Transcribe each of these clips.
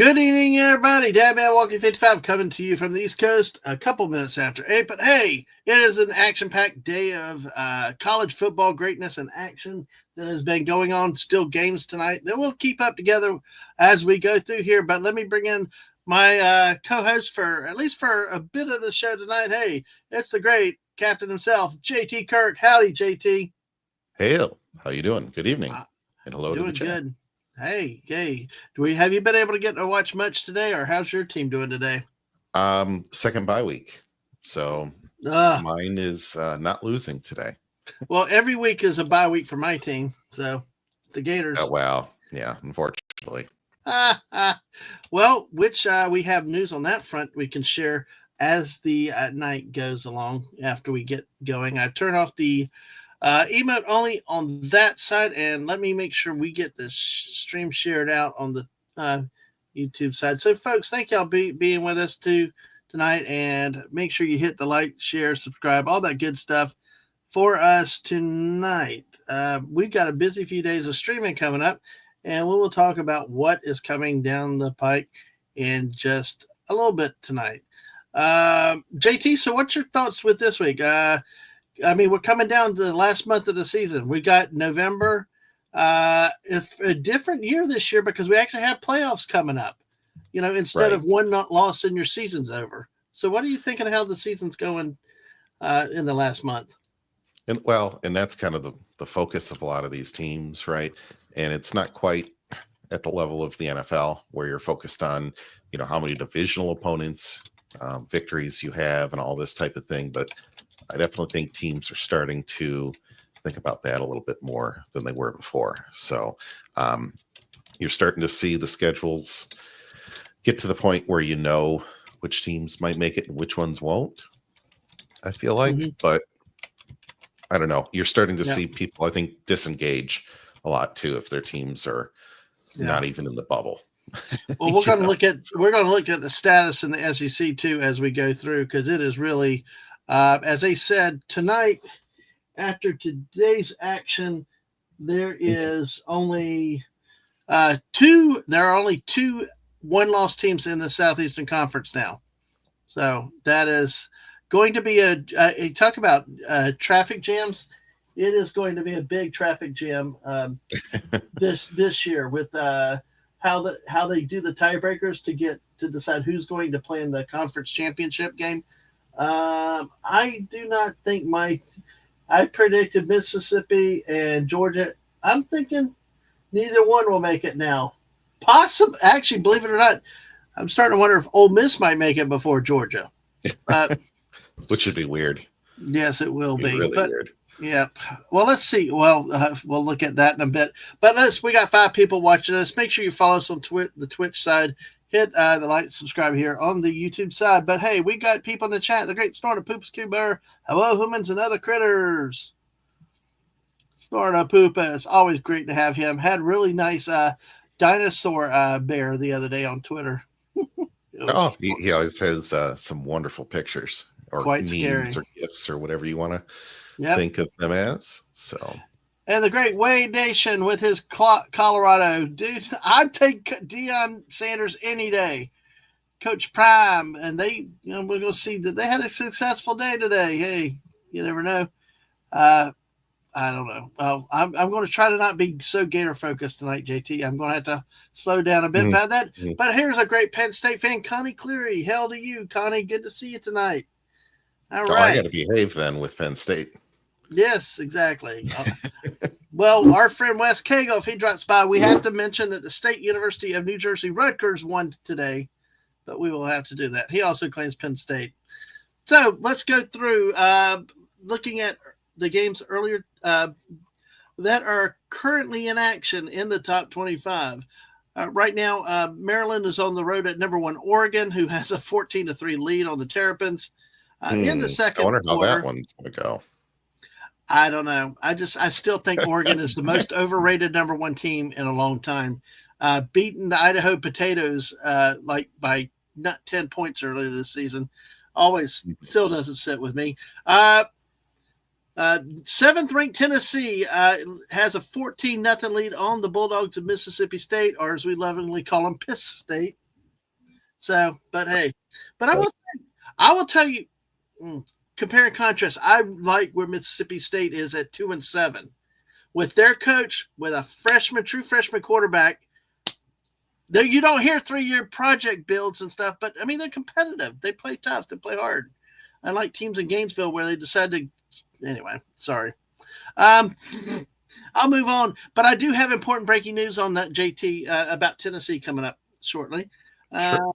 Good evening, everybody. DadmanWalking55 coming to you from the East Coast a couple minutes after 8. But hey, it is an action-packed day of college football greatness and action that has been going on. Still games tonight that we'll keep up together as we go through here. But let me bring in my co-host for at least for a bit of the show tonight. Hey, it's the great captain himself, JT Kirk. Howdy, JT. Hey, how you doing? Good evening. And hello to the chat. Good. Hey. Have you been able to get to watch much today, or how's your team doing today? Second bye week. So mine is not losing today. Well, every week is a bye week for my team. So the Gators. Oh, wow. Yeah, unfortunately. Well, which we have news on that front we can share as the night goes along after we get going. I turn off the emote only on that side, and let me make sure we get this stream shared out on the YouTube side. So, folks, thank y'all being with us tonight, and make sure you hit the like, share, subscribe, all that good stuff for us tonight. We've got a busy few days of streaming coming up, and we will talk about what is coming down the pike in just a little bit tonight. JT, so what's your thoughts with this week? We're coming down to the last month of the season. We got November. It's a different year this year because we actually have playoffs coming up, instead of one not loss and your season's over. So what are you thinking of how the season's going in the last month? And that's kind of the focus of a lot of these teams, right? And it's not quite at the level of the NFL where you're focused on, how many divisional opponents, victories you have and all this type of thing. But I definitely think teams are starting to think about that a little bit more than they were before. So you're starting to see the schedules get to the point where which teams might make it and which ones won't, I feel like. Mm-hmm. But I don't know. You're starting to see people, I think, disengage a lot too if their teams are not even in the bubble. Well, we're going to look at the status in the SEC too as we go through, because it is really as I said, tonight, after today's action, there is only two one-loss teams in the Southeastern Conference now. So that is going to be a talk about traffic jams. It is going to be a big traffic jam this year with how they do the tiebreakers to decide who's going to play in the conference championship game. I do not think I predicted Mississippi and Georgia. I'm thinking neither one will make it now. Actually, believe it or not, I'm starting to wonder if Ole Miss might make it before Georgia. Which should be weird. Yes, it will be. Really weird. Yeah. Well, let's see. Well, we'll look at that in a bit. But we got 5 people watching us. Make sure you follow us on the Twitch side. Hit the like, subscribe here on the YouTube side. But hey, we got people in the chat. The great Snorta Poopas Cooper. Hello, humans and other critters. Snorta Poopas. Always great to have him. Had really nice dinosaur bear the other day on Twitter. He always has some wonderful pictures or quite memes scary. Or gifs or whatever you want to think of them as. So. And the great Wade Nation with his Colorado. Dude, I'd take Deion Sanders any day. Coach Prime. And we're going to see that they had a successful day today. Hey, you never know. I don't know. I'm going to try to not be so Gator-focused tonight, JT. I'm going to have to slow down a bit about that. Mm-hmm. But here's a great Penn State fan, Connie Cleary. Hell to you, Connie. Good to see you tonight. All right. I got to behave then with Penn State. Yes, exactly. Well, our friend Wes Cagle, if he drops by, we have to mention that the State University of New Jersey Rutgers won today, but we will have to do that. He also claims Penn State. So let's go through looking at the games earlier that are currently in action in the top 25. Right now, Maryland is on the road at number 1 Oregon, who has a 14-3 lead on the Terrapins. In the second I wonder how quarter, that one's going to go. I don't know. I still think Oregon is the most overrated number 1 team in a long time. Beating the Idaho Potatoes by not 10 points earlier this season. Always still doesn't sit with me. 7th ranked Tennessee has a 14-0 lead on the Bulldogs of Mississippi State, or as we lovingly call them, Piss State. So, but hey, but I will tell you, compare and contrast. I like where Mississippi State is at 2-7 with their coach with a true freshman quarterback. You don't hear 3-year project builds and stuff, but I mean they're competitive. They play tough. They play hard. Unlike teams in Gainesville where they decide to. Anyway, sorry. I'll move on, but I do have important breaking news on that JT about Tennessee coming up shortly. Sure.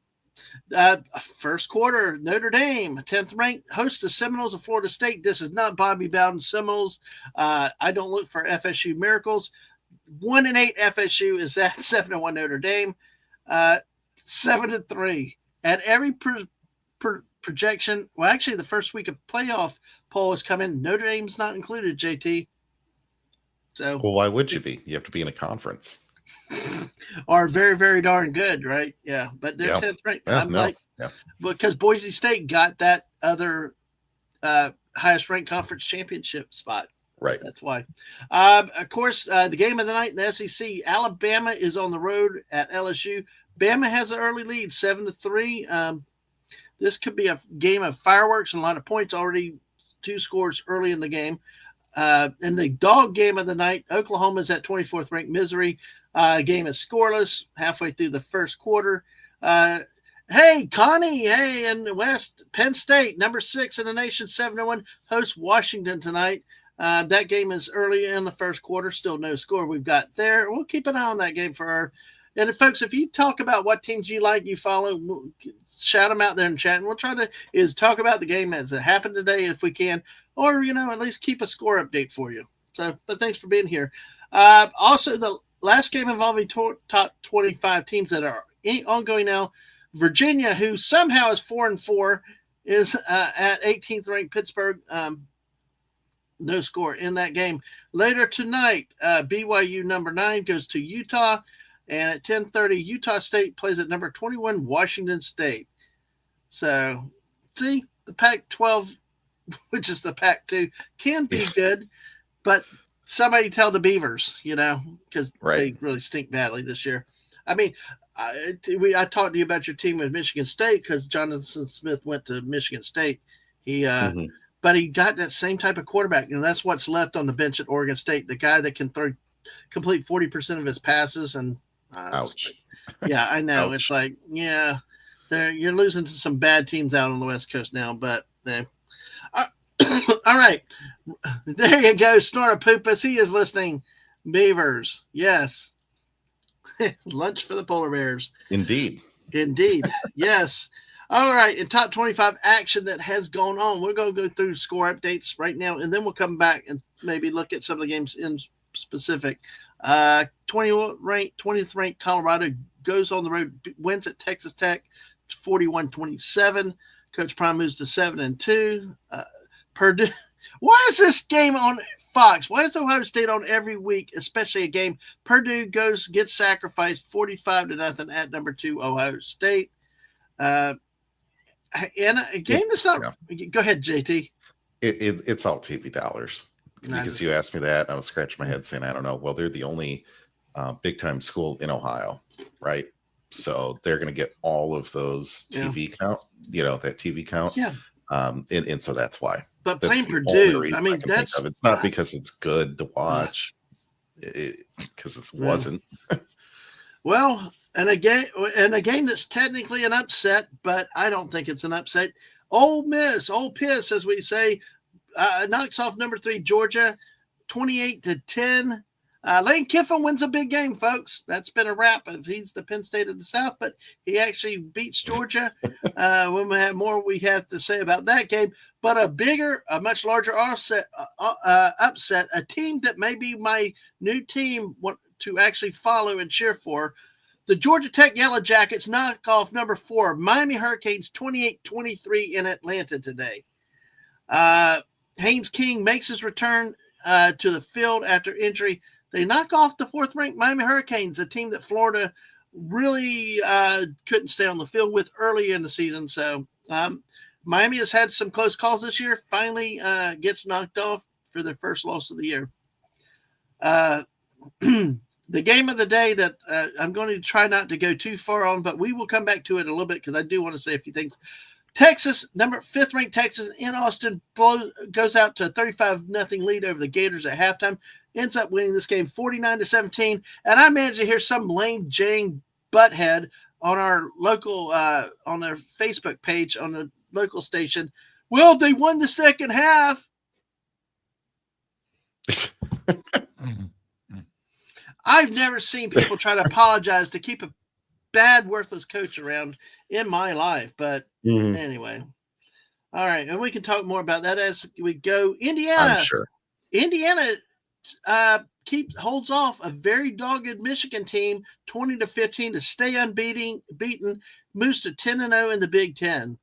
First quarter, Notre Dame, 10th ranked, hosts the Seminoles of Florida State. This is not Bobby Bowden Seminoles. I don't look for FSU miracles. 1-8 FSU is at 7-1 Notre Dame, 7-3. At every projection, well, actually, the first week of playoff poll has come in. Notre Dame's not included, JT. So, well, why would you be? You have to be in a conference. Are very, very darn good, right? Yeah, but they're 10th ranked. Because Boise State got that other highest ranked conference championship spot. Right. That's why. Of course, the game of the night in the SEC, Alabama is on the road at LSU. Bama has an early lead, 7-3. This could be a game of fireworks and a lot of points. Already 2 scores early in the game. And the dog game of the night, Oklahoma's at 24th ranked Missouri. Game is scoreless halfway through the first quarter. Hey, Connie, in the West, Penn State, number 6 in the nation, 7-1, hosts Washington tonight. That game is early in the first quarter. Still no score we've got there. We'll keep an eye on that game for her. And folks, if you talk about what teams you like, you follow, shout them out there in chat. And we'll try to talk about the game as it happened today if we can, or, at least keep a score update for you. So, but thanks for being here. Also, the last game involving top 25 teams that are ongoing now. Virginia, who somehow is 4-4, is at 18th ranked Pittsburgh. No score in that game. Later tonight, BYU number 9 goes to Utah, and at 10:30, Utah State plays at number 21 Washington State. So, see, the Pac-12, which is the Pac-2, can be good, but somebody tell the Beavers, because they really stink badly this year. I mean, I talked to you about your team with Michigan State because Jonathan Smith went to Michigan State. But he got that same type of quarterback, and that's what's left on the bench at Oregon State. The guy that can complete 40% of his passes. And ouch. Yeah, I know. Ouch. It's like, you're losing to some bad teams out on the West Coast now. But all right, there you go, Snorapoopas. He is listening. Beavers, yes. Lunch for the polar bears. Indeed. Yes. All right, in top 25 action that has gone on, we're going to go through score updates right now, and then we'll come back and maybe look at some of the games in specific. 20th ranked Colorado goes on the road, wins at Texas Tech, 41-27. Coach Prime moves to 7-2. Purdue. Why is this game on Fox? Why is Ohio State on every week, especially a game? Purdue gets sacrificed 45-0 at number 2 Ohio State. In a game that's not. Yeah. Go ahead, JT. It's all TV dollars. Because you asked me that, I was scratching my head saying, I don't know. Well, they're the only big-time school in Ohio, right? So they're going to get all of those TV count, that TV count. Yeah. And so that's why. But playing Purdue, I mean, that's it's not because it's good to watch, because it wasn't. Well, and a game that's technically an upset, but I don't think it's an upset. Ole Piss, as we say, knocks off number 3 Georgia, 28-10. Lane Kiffin wins a big game, folks. That's been a wrap. He's the Penn State of the South, but he actually beats Georgia. When we have more, we have to say about that game. But a much larger upset, a team that may be my new team to actually follow and cheer for. The Georgia Tech Yellow Jackets knock off number 4 Miami Hurricanes 28-23 in Atlanta today. Haynes King makes his return to the field after injury. They knock off the 4th-ranked Miami Hurricanes, a team that Florida really couldn't stay on the field with early in the season. So Miami has had some close calls this year, finally gets knocked off for their first loss of the year. the game of the day that I'm going to try not to go too far on, but we will come back to it a little bit because I do want to say a few things. Texas, fifth ranked Texas in Austin goes out to a 35-0 lead over the Gators at halftime. Ends up winning this game 49-17. And I managed to hear some lame Jane butthead on our local on their Facebook page on the local station. Well, they won the second half. I've never seen people try to apologize to keep a bad, worthless coach around in my life. But anyway. All right. And we can talk more about that as we go. Indiana. I'm sure. Indiana holds off a very dogged Michigan team 20-15 to stay unbeaten, moves to 10-0 in the Big Ten.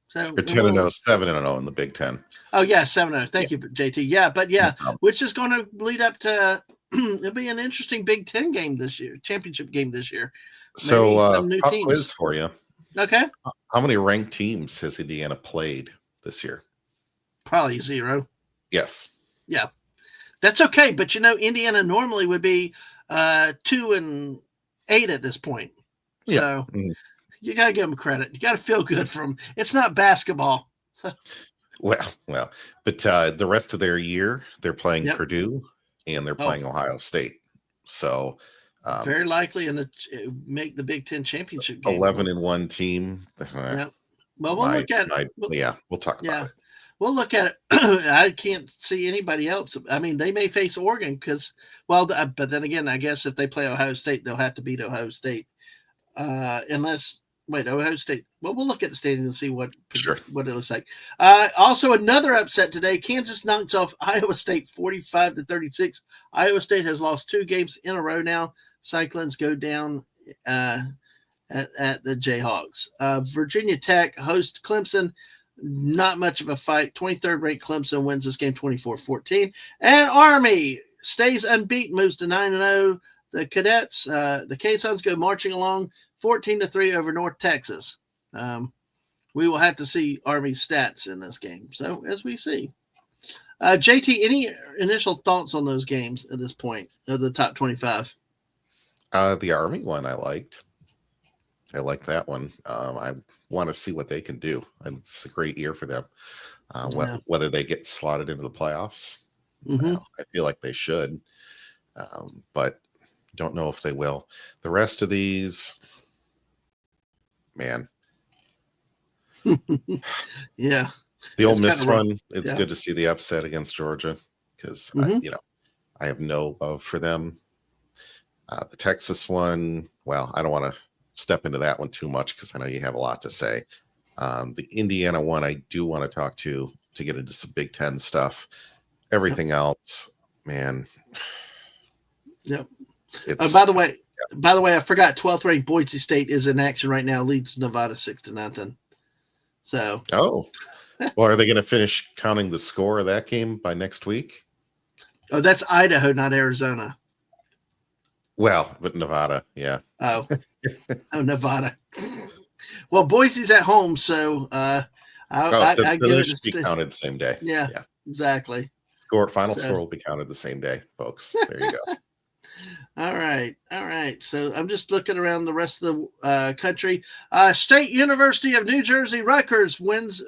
So 10-0, 7-0 in the Big Ten. Oh yeah, 7-0. Thank you, JT. Yeah, but yeah, which is going to lead up to it'll be an interesting Big Ten game this year, championship game this year. So pop quiz for you. Okay. How many ranked teams has Indiana played this year? Probably 0. Yes. Yeah. That's okay, but Indiana normally would be 2-8 at this point. So you got to give them credit. You got to feel good from. It's not basketball. So. Well, but the rest of their year they're playing Purdue and they're playing Ohio State. So very likely in make the Big Ten championship game. 11-1 team. Yeah. Well, we'll look at it. We'll talk about it. We'll look at it. I can't see anybody else. I mean, they may face Oregon but then again, I guess if they play Ohio State, they'll have to beat Ohio State. Ohio State. Well, we'll look at the standings and see what it looks like. Also, another upset today. Kansas knocks off Iowa State 45-36. Iowa State has lost 2 games in a row now. Cyclones go down at the Jayhawks. Virginia Tech hosts Clemson. Not much of a fight. 23rd ranked Clemson wins this game 24-14. And Army stays unbeaten, moves to 9-0. The Cadets, the K-Suns go marching along 14-3 over North Texas. We will have to see Army's stats in this game. So as we see. JT, any initial thoughts on those games at this point of the top 25? The Army one I liked. I like that one. I want to see what they can do. And it's a great year for them. Whether they get slotted into the playoffs, I feel like they should. But don't know if they will. The rest of these, man. Yeah. The Ole Miss one, it's good to see the upset against Georgia because, I have no love for them. The Texas one, well, I don't want to step into that one too much because I know you have a lot to say. The Indiana one, I do want to talk to get into some Big Ten stuff. Everything else, man. Yep. By the way, I forgot 12th ranked Boise State is in action right now, leads Nevada 6-0. So. Oh, well, are they going to finish counting the score of that game by next week? Oh, that's Idaho, not Arizona. Well, but Nevada, yeah. Oh, Nevada. Well, Boise's at home, so I give it be counted the same day. Yeah, exactly. Final score will be counted the same day, folks. There you go. All right. So I'm just looking around the rest of the country. State University of New Jersey, Rutgers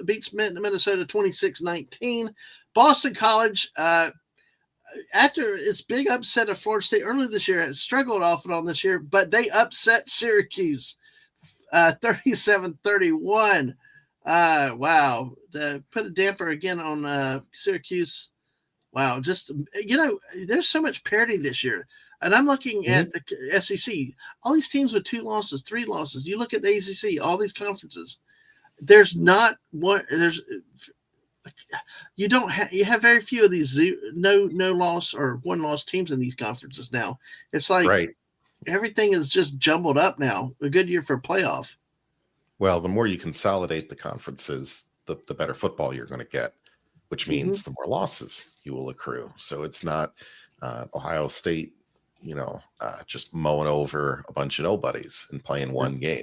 beats Minnesota 26-19. Boston College, after its big upset of Florida State earlier this year, it struggled off and on this year, but they upset Syracuse 37-31. Wow. Put a damper again on Syracuse. Wow. Just, there's so much parity this year. And I'm looking at the SEC. All these teams with 2 losses, 3 losses. You look at the ACC, all these conferences. There's not one. You have very few of these no loss or 1 loss teams in these conferences now. It's like everything is just jumbled up now. A good year for playoff. Well, the more you consolidate the conferences, the better football you're going to get, which means the more losses you will accrue. So it's not Ohio State, just mowing over a bunch of nobodies and playing 1 game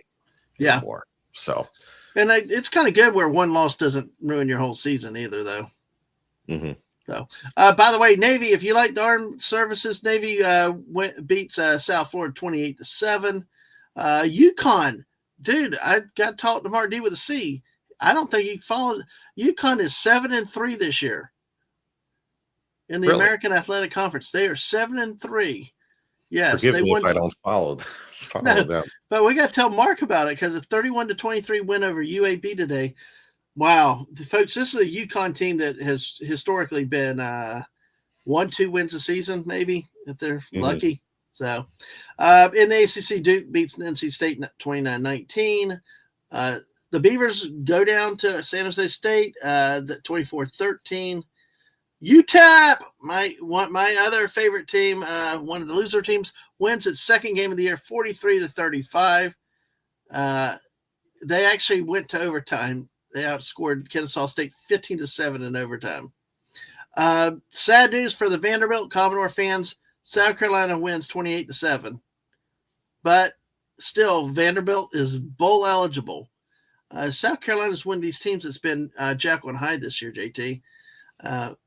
anymore. So, and it's kind of good where 1 loss doesn't ruin your whole season either, though. So, by the way, Navy, if you like the armed services, Navy beats South Florida 28-7. UConn, dude, I got taught to Mark D with a C. I don't think he followed. UConn is 7-3 this year in the Really? American Athletic Conference. They are 7-3. Yes, Forgive they me won. if I don't follow No, them. but we got to tell Mark about it because a 31-23 win over UAB today. Wow, folks, this is a UConn team that has historically been 1-2 wins a season, maybe if they're lucky. So, in the ACC, Duke beats NC State 29-19. The Beavers go down to San Jose State 24-13. UTEP, my other favorite team, one of the loser teams, wins its second game of the year, 43-35. They actually went to overtime. They outscored Kennesaw State 15-7 in overtime. Sad news for the Vanderbilt Commodore fans. South Carolina wins 28-7. But still, Vanderbilt is bowl eligible. South Carolina's one of these teams that's been Jekyll and Hyde this year, JT.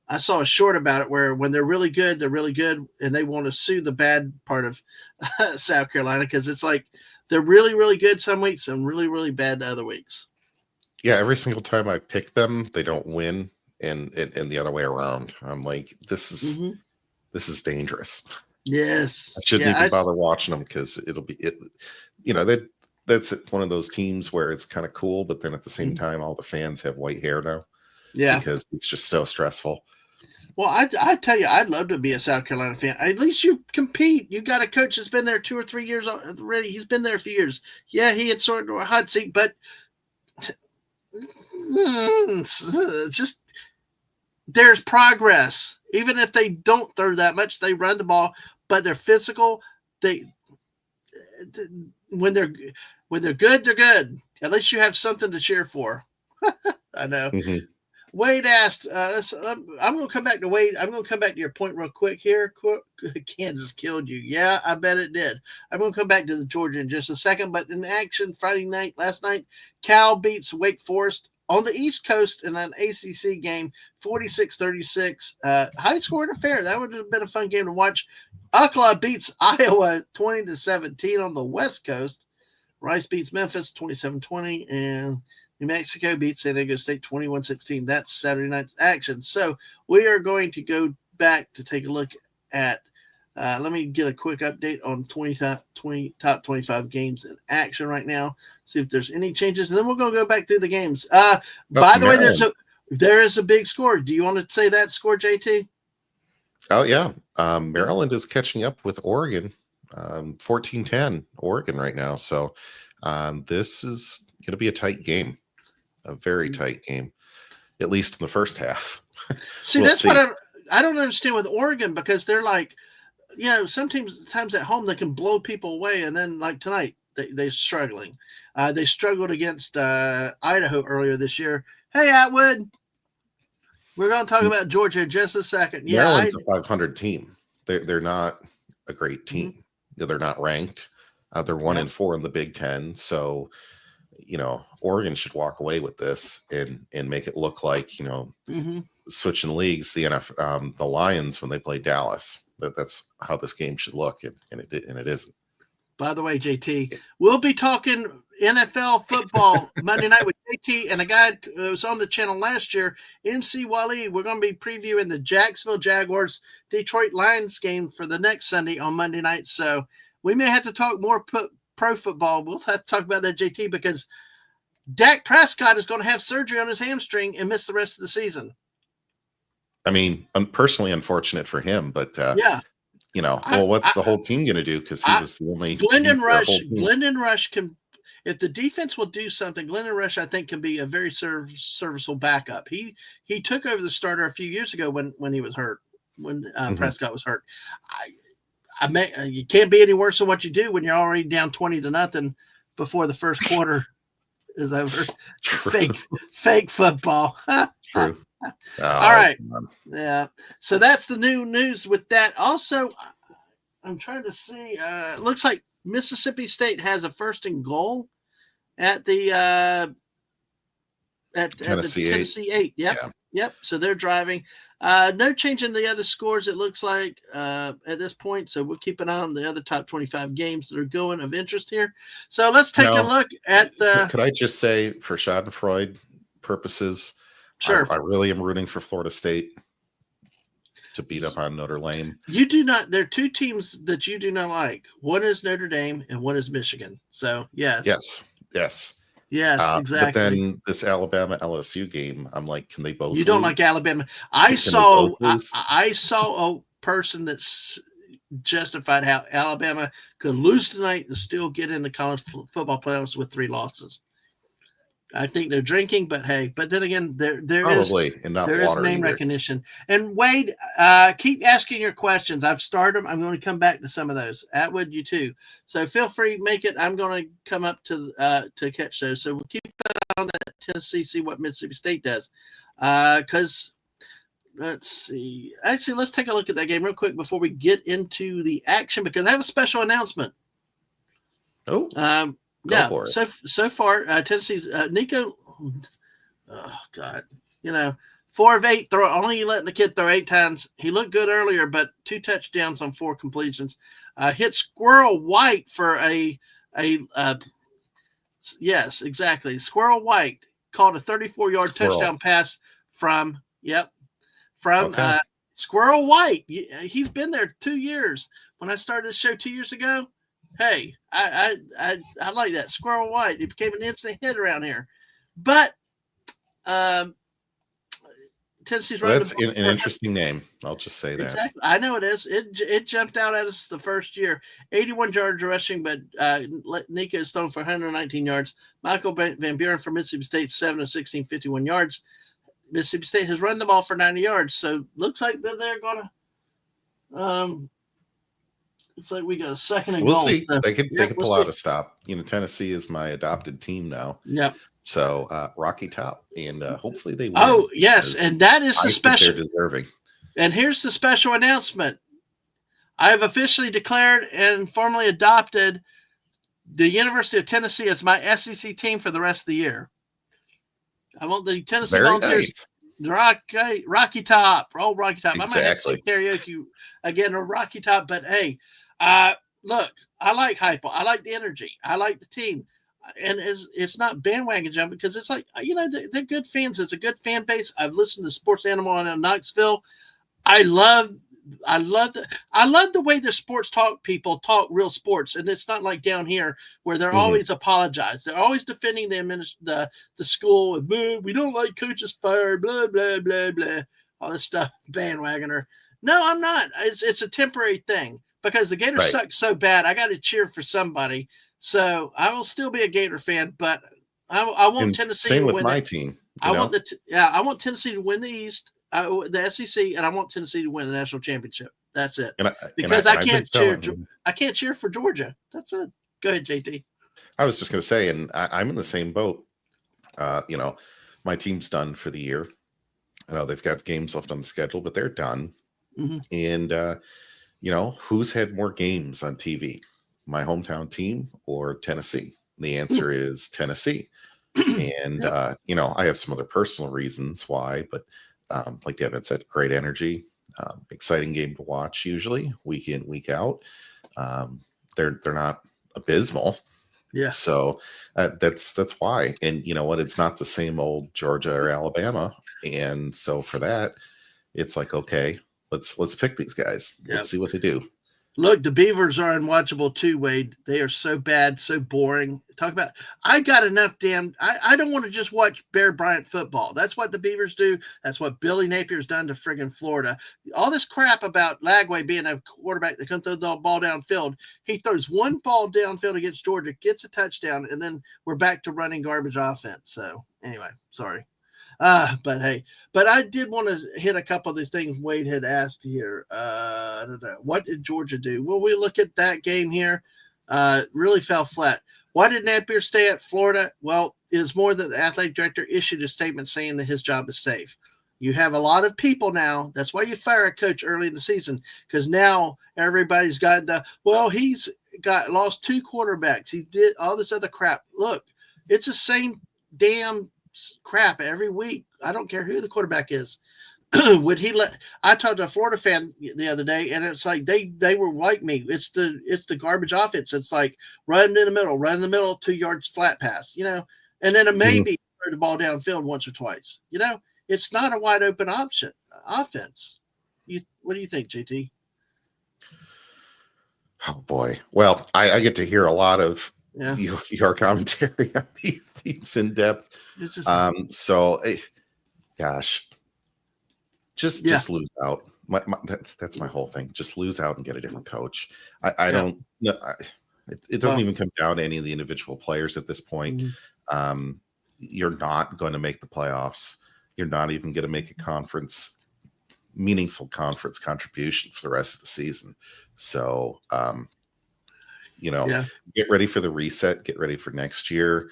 I saw a short about it where when they're really good, and they want to sue the bad part of South Carolina because it's like they're really, really good some weeks and really, really bad other weeks. Yeah, every single time I pick them, they don't win, and the other way around. I'm like, this is dangerous. Yes, I shouldn't even bother watching them because it'll be it. That's one of those teams where it's kind of cool, but then at the same time, all the fans have white hair now. Yeah, because it's just so stressful. Well, I tell you, I'd love to be a South Carolina fan. At least you compete. You got a coach that's been there 2 or 3 years already. He's been there a few years. Yeah, he had sort of a hot seat, but just there's progress. Even if they don't throw that much, they run the ball, but they're physical. When they're good, they're good. At least you have something to cheer for. I know. Wade asked, I'm going to come back to Wade. I'm going to come back to your point real quick here. Kansas killed you. Yeah, I bet it did. I'm going to come back to the Georgia in just a second. But in action last night, Cal beats Wake Forest on the East Coast in an ACC game, 46-36. High scoring affair. That would have been a fun game to watch. Oklahoma beats Iowa 20-17 on the West Coast. Rice beats Memphis 27-20. And New Mexico beats San Diego State 21-16. That's Saturday night's action. So we are going to go back to take a look at let me get a quick update on 20 top 25 games in action right now. See if there's any changes. And then we're going to go back through the games. By the way, there is a big score. Do you want to say that score, JT? Oh, yeah. Maryland is catching up with Oregon. 14-10 Oregon right now. So this is going to be a tight game. A very tight game, at least in the first half. See, that's what I don't understand with Oregon because they're like, sometimes at home they can blow people away, and then like tonight they're struggling. They struggled against Idaho earlier this year. Hey, Atwood, we're going to talk about Georgia in just a second. Yeah, Maryland's a 500 team. They're not a great team. They're not ranked. They're 1-4 in the Big Ten. So, Oregon should walk away with this and make it look like, switching leagues, the Lions when they play Dallas. That's how this game should look, and it isn't. By the way, JT, we'll be talking NFL football Monday night with JT and a guy who was on the channel last year, MC Wally. We're going to be previewing the Jacksonville Jaguars Detroit Lions game for the next Sunday on Monday night. So we may have to talk more pro football. We'll have to talk about that, JT, because Dak Prescott is going to have surgery on his hamstring and miss the rest of the season. I mean, I'm personally unfortunate for him, but what's the whole team going to do? Because he was the only Glendon Rush can, if the defense will do something, Glendon Rush I think can be a very serviceable backup. He took over the starter a few years ago when he was hurt, when Prescott was hurt. You can't be any worse than what you do when you're already down 20-0 before the first quarter is over. Fake football. True. All right. Yeah. So that's the new news with that. Also, I'm trying to see. It looks like Mississippi State has a 1st and goal at the Tennessee 8. Yep. Yep. So they're driving. No change in the other scores, it looks like, at this point. So we'll keep an eye on the other top 25 games that are going of interest here. So let's take a Now, look at the. could I just say, for Schadenfreude purposes, Sure. I really am rooting for Florida State to beat up on Notre Dame. You do not. There are two teams that you do not like. One is Notre Dame and one is Michigan. So, yes. Yes. Exactly. But then this Alabama LSU game, I'm like, can they both? You don't lose? like Alabama. Can they both lose? I saw a person that's justified how Alabama could lose tonight and still get into college football playoffs with 3 losses. I think they're drinking, but hey, but then again, there Probably, is and not there is water name either. recognition. And Wade, keep asking your questions. I've started them. I'm going to come back to some of those. Atwood, you too. So feel free, make it. I'm going to come up to catch those. So we'll keep it on that Tennessee, see what Mississippi State does. Because let's see. Actually, let's take a look at that game real quick before we get into the action, because I have a special announcement. Oh. Yeah, so far, Tennessee's Nico, oh God, 4 of 8, only letting the kid throw 8 times. He looked good earlier, but 2 touchdowns on 4 completions. Hit Squirrel White for yes, exactly. Squirrel White caught a 34-yard touchdown pass from Squirrel White. He's been there 2 years. When I started this show 2 years ago, hey, I like that. Squirrel White. He became an instant hit around here. But Tennessee's running. That's an interesting name. I'll just say that. Exactly. I know it is. It jumped out at us the first year. 81 yards rushing, but Nico is thrown for 119 yards. Michael Van Buren from Mississippi State, 7 of 16, 51 yards. Mississippi State has run the ball for 90 yards. So looks like that they're going to it's like we got a second and goal. We'll see. So, they could pull out a stop. Tennessee is my adopted team now. Yep. So Rocky Top, and hopefully they win. Oh yes, and that is the special. They're deserving. And here's the special announcement: I have officially declared and formally adopted the University of Tennessee as my SEC team for the rest of the year. I want the Tennessee Volunteers. Nice. Rocky Top, roll Rocky Top. Exactly. I might have to sing karaoke again, a Rocky Top, but hey. Look, I like Heupel. I like the energy. I like the team. And it's not bandwagon jumping, because it's like, they're good fans. It's a good fan base. I've listened to Sports Animal in Knoxville. I love the way the sports talk people talk real sports. And it's not like down here where they're always apologize. They're always defending the school. We don't like coaches fired, blah, blah, blah, blah. All this stuff, bandwagoner. No, I'm not. It's a temporary thing. Because the Gators suck so bad, I got to cheer for somebody. So I will still be a Gator fan, but I want Tennessee to win. Same with my team. I want Tennessee to win the East, the SEC, and I want Tennessee to win the national championship. That's it. Because I can't cheer for Georgia. That's it. Go ahead, JT. I was just going to say, and I'm in the same boat. My team's done for the year. I know they've got games left on the schedule, but they're done. Mm-hmm. And who's had more games on TV, my hometown team or Tennessee? The answer is Tennessee. And, I have some other personal reasons why, but like Devin said, great energy, exciting game to watch, usually week in, week out. They're not abysmal. Yeah. So that's why. And you know what? It's not the same old Georgia or Alabama. And so for that, it's like, okay, let's pick these guys. Yep. Let's see what they do. Look, the Beavers are unwatchable too, Wade. They are so bad, so boring. I got enough I don't want to just watch Bear Bryant football. That's what the Beavers do. That's what Billy Napier's done to friggin' Florida. All this crap about Lagway being a quarterback that can throw the ball downfield. He throws one ball downfield against Georgia, gets a touchdown, and then we're back to running garbage offense. So anyway, sorry. But I did want to hit a couple of the things Wade had asked here. What did Georgia do? Well, we look at that game here. Really fell flat. Why did Napier stay at Florida? Well, it is more that the athletic director issued a statement saying that his job is safe. You have a lot of people now. That's why you fire a coach early in the season, because now everybody's got he's lost 2 quarterbacks. He did all this other crap. Look, it's the same damn crap every week. I don't care who the quarterback is. Would he let? I talked to a Florida fan the other day, and it's like they were like me. It's the garbage offense. It's like run in the middle, 2 yards flat pass, and then maybe throw the ball downfield once or twice. It's not a wide open option offense. What do you think, JT? Oh boy. Well, I get to hear a lot of your commentary on these teams in depth. Gosh. Just lose out. That's my whole thing. Just lose out and get a different coach. I don't know. It doesn't even come down to any of the individual players at this point. You're not going to make the playoffs. You're not even going to make a meaningful conference contribution for the rest of the season. So, get ready for the reset. Get ready for next year.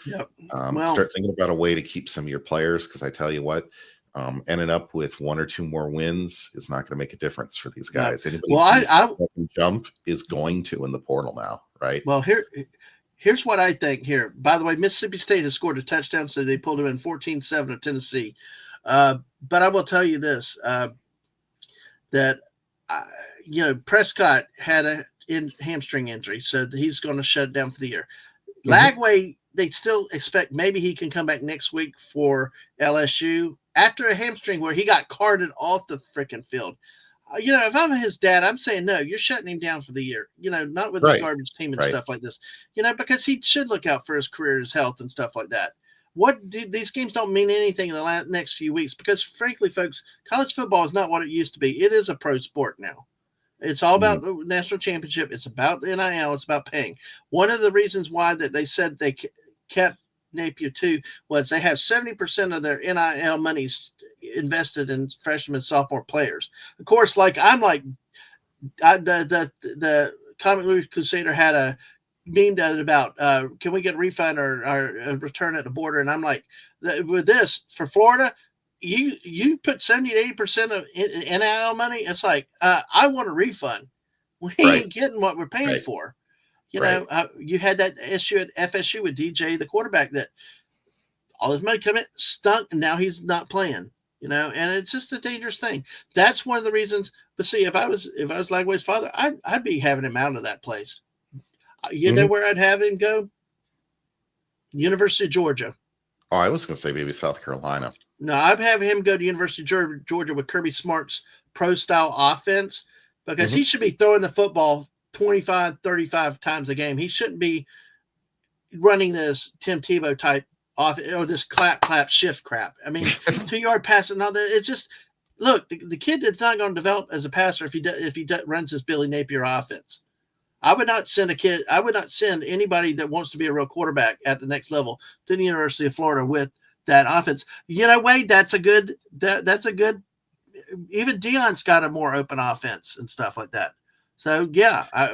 Start thinking about a way to keep some of your players, because I tell you what, ending up with 1 or 2 more wins is not going to make a difference for these guys. Anybody who can jump is going to in the portal now, right? Well, here's what I think here. By the way, Mississippi State has scored a touchdown, so they pulled them in 14-7 of Tennessee. But I will tell you this, that Prescott had a hamstring injury, so he's going to shut down for the year. Lagway, they still expect maybe he can come back next week for LSU after a hamstring where he got carted off the freaking field. If I'm his dad, I'm saying, no, you're shutting him down for the year, not with the garbage team and stuff like this, because he should look out for his career, his health and stuff like that. These games don't mean anything in the next few weeks, because frankly, folks, college football is not what it used to be. It is a pro sport now. It's all about the national championship. It's about the NIL. It's about paying. One of the reasons why that they said they kept Napier too was they have 70% of their NIL monies invested in freshman and sophomore players. Of course, the Comic Relief Crusader had a meme that about can we get a refund or a return at the border, and I'm like, with this for Florida, you put 70-80% of NIL money. It's like I want a refund. We ain't getting what we're paying for. You had that issue at FSU with DJ, the quarterback, that all his money come in, stunk, and now he's not playing. And it's just a dangerous thing. That's one of the reasons. But see, if I was Lagway's father, I'd be having him out of that place. Know where I'd have him go? University of Georgia. Oh, I was going to say maybe South Carolina. No, I'd have him go to University of Georgia with Kirby Smart's pro-style offense, because he should be throwing the football 25, 35 times a game. He shouldn't be running this Tim Tebow type off or this clap shift crap. I mean, 2-yard pass and all that. It's just, look, the kid is not going to develop as a passer if he runs this Billy Napier offense. I would not send anybody that wants to be a real quarterback at the next level to the University of Florida with that offense. Wade, that's a good, even Deion's got a more open offense and stuff like that. So,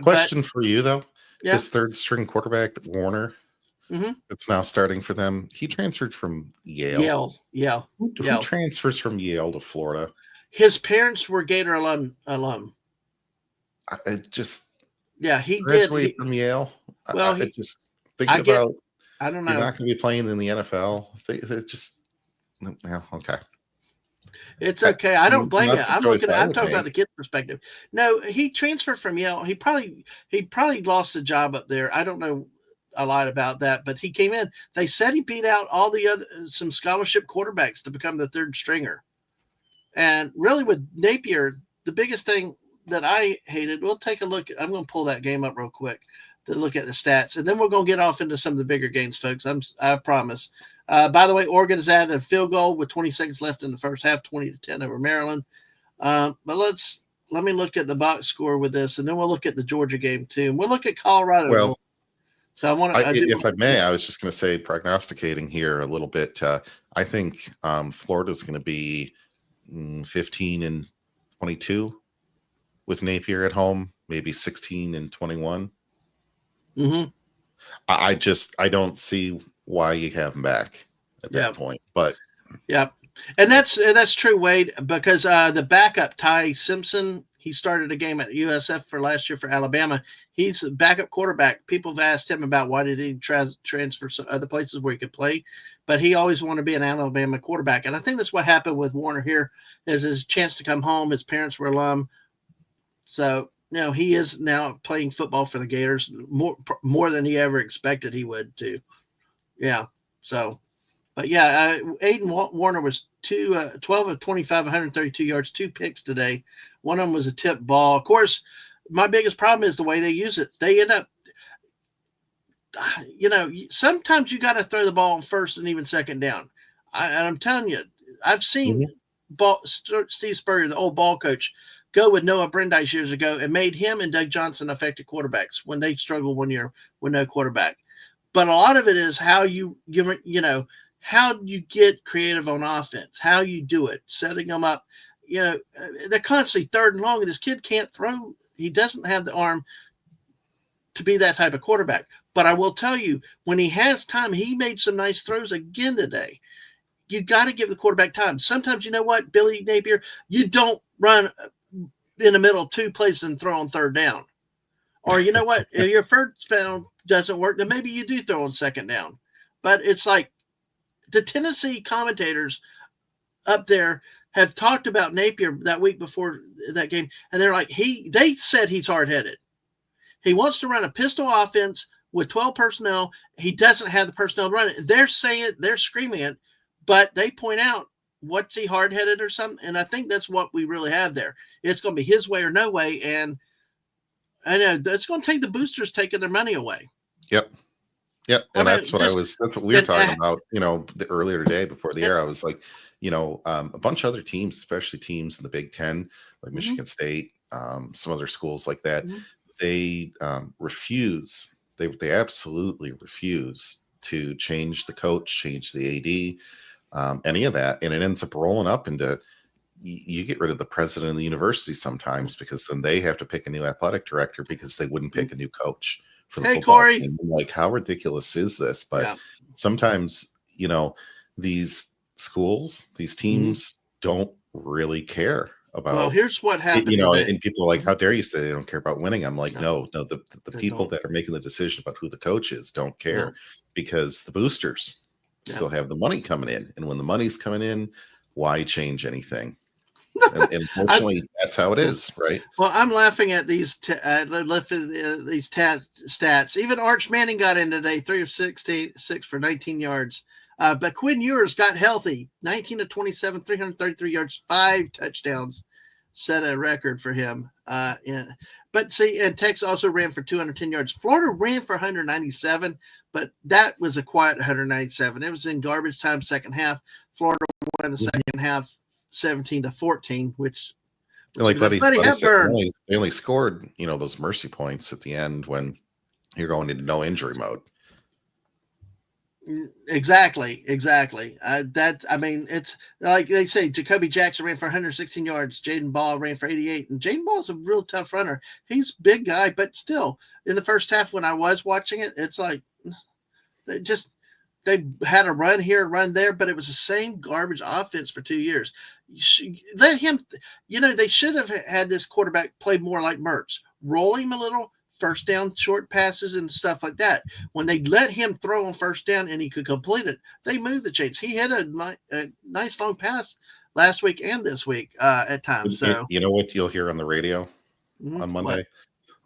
Question for you, though. This third string quarterback, Warner, that's now starting for them, he transferred from Yale. Who transfers from Yale to Florida? His parents were Gator alum. He graduated from Yale. Well, I just thinking about, I don't know. You're not going to be playing in the NFL. Okay. It's okay. I don't blame you. I'm talking about the kid's perspective. No, he transferred from Yale. He probably lost the job up there. I don't know a lot about that, but he came in. They said he beat out all the some scholarship quarterbacks to become the third stringer. And really, with Napier, the biggest thing that I hated. We'll take a look. I'm going to pull that game up real quick to look at the stats, and then we're going to get off into some of the bigger games, folks. I promise. By the way, Oregon has added a field goal with 20 seconds left in the first half, 20-10 over Maryland. But let me look at the box score with this, and then we'll look at the Georgia game too. And we'll look at Colorado. Well, so if I may, I was just going to say, prognosticating here a little bit. I think Florida's going to be 15-22 with Napier at home, maybe 16-21. Mm-hmm. I don't see why you have him back at that point. But and that's true, Wade, because the backup Ty Simpson He started a game at USF for last year for Alabama. He's a backup quarterback. People have asked him about why did he transfer to other places where he could play, but he always wanted to be an Alabama quarterback. And I think that's what happened with Warner here is his chance to come home. His parents were alum. So, he is now playing football for the Gators more than he ever expected he would too. Yeah. So, but yeah, Aiden Warner was 12 of 25, 132 yards, 2 picks today. One of them was a tip ball. Of course, my biggest problem is the way they use it. They end up, sometimes you got to throw the ball on first and even second down. And I'm telling you, I've seen Steve Spurrier, the old ball coach, go with Noah Brandeis years ago and made him and Doug Johnson effective quarterbacks when they struggled one year with no quarterback. But a lot of it is how how you get creative on offense, how you do it, setting them up. They're constantly third and long, and this kid can't throw. He doesn't have the arm to be that type of quarterback. But I will tell you, when he has time, he made some nice throws again today. You got to give the quarterback time. Sometimes, you know what, Billy Napier, you don't run in the middle 2 plays and throw on third down. Or you know what, if your first down doesn't work, then maybe you do throw on second down. But it's like the Tennessee commentators up there have talked about Napier that week before that game, and they're like, they said he's hard-headed. He wants to run a pistol offense with 12 personnel. He doesn't have the personnel to run it. They're saying it, they're screaming it, but they point out, what's he hard-headed or something? And I think that's what we really have there. It's going to be his way or no way, and I know that's going to take the boosters taking their money away. Yep. Yeah, and that's what we were talking about, the earlier today before the air. I was like, a bunch of other teams, especially teams in the Big Ten, like Michigan State, some other schools like that, they refuse. They absolutely refuse to change the coach, change the AD, any of that, and it ends up rolling up into you get rid of the president of the university sometimes because then they have to pick a new athletic director because they wouldn't pick a new coach for the football Corey. team. Like, how ridiculous is this? But sometimes, these schools, these teams don't really care about. Well, here's what happened. And people are like, how dare you say they don't care about winning? I'm like, no, the people that are making the decision about who the coach is don't care because the boosters still have the money coming in. And when the money's coming in, why change anything? And unfortunately, that's how it is, right? Well, I'm laughing at these stats. Even Arch Manning got in today, 3 of 6 for 19 yards. But Quinn Ewers got healthy, 19 of 27, 333 yards, 5 touchdowns, set a record for him. But see, and Texas also ran for 210 yards. Florida ran for 197, but that was a quiet 197. It was in garbage time, second half. Florida won the second half, 17-14, which like Buddy said, they only scored, those mercy points at the end when you're going into no injury mode. Exactly. It's like they say, Jacoby Jackson ran for 116 yards. Jaden Ball ran for 88, and Jaden Ball's a real tough runner. He's a big guy, but still, in the first half when I was watching it, it's like they had a run here, a run there, but it was the same garbage offense for 2 years. Let him, they should have had this quarterback play more like Mertz, roll him a little, first down, short passes and stuff like that. When they let him throw on first down and he could complete it, they moved the chains. He had a nice long pass last week and this week at times. So you know what you'll hear on the radio on Monday? What?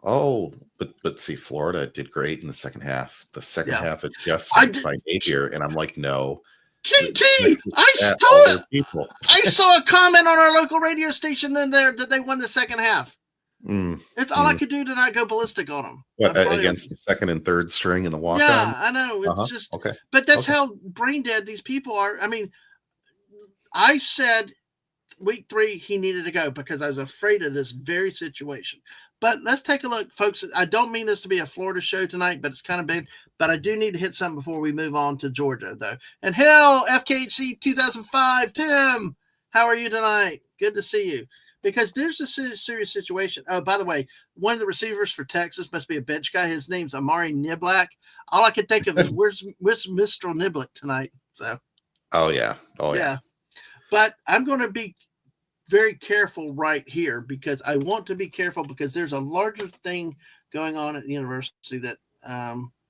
Oh, but see, Florida did great in the second half. The second half adjustments by Napier, and I'm like, no. JT, I saw a comment on our local radio station in there that they won the second half. It's all I could do to not go ballistic on them. Against the second and third string in the walk-on? Yeah, I know. It's just okay. But that's how brain dead these people are. I mean, I said week 3 he needed to go because I was afraid of this very situation. But let's take a look, folks. I don't mean this to be a Florida show tonight, but it's kind of big. But I do need to hit something before we move on to Georgia, though. And hell, FKHC 2005, Tim, how are you tonight? Good to see you. Because there's a serious situation. Oh, by the way, one of the receivers for Texas must be a bench guy. His name's Amari Niblack. All I can think of is where's Mr. Niblack tonight? So. Oh yeah. But I'm going to be very careful right here because I want to be careful because there's a larger thing going on at the university that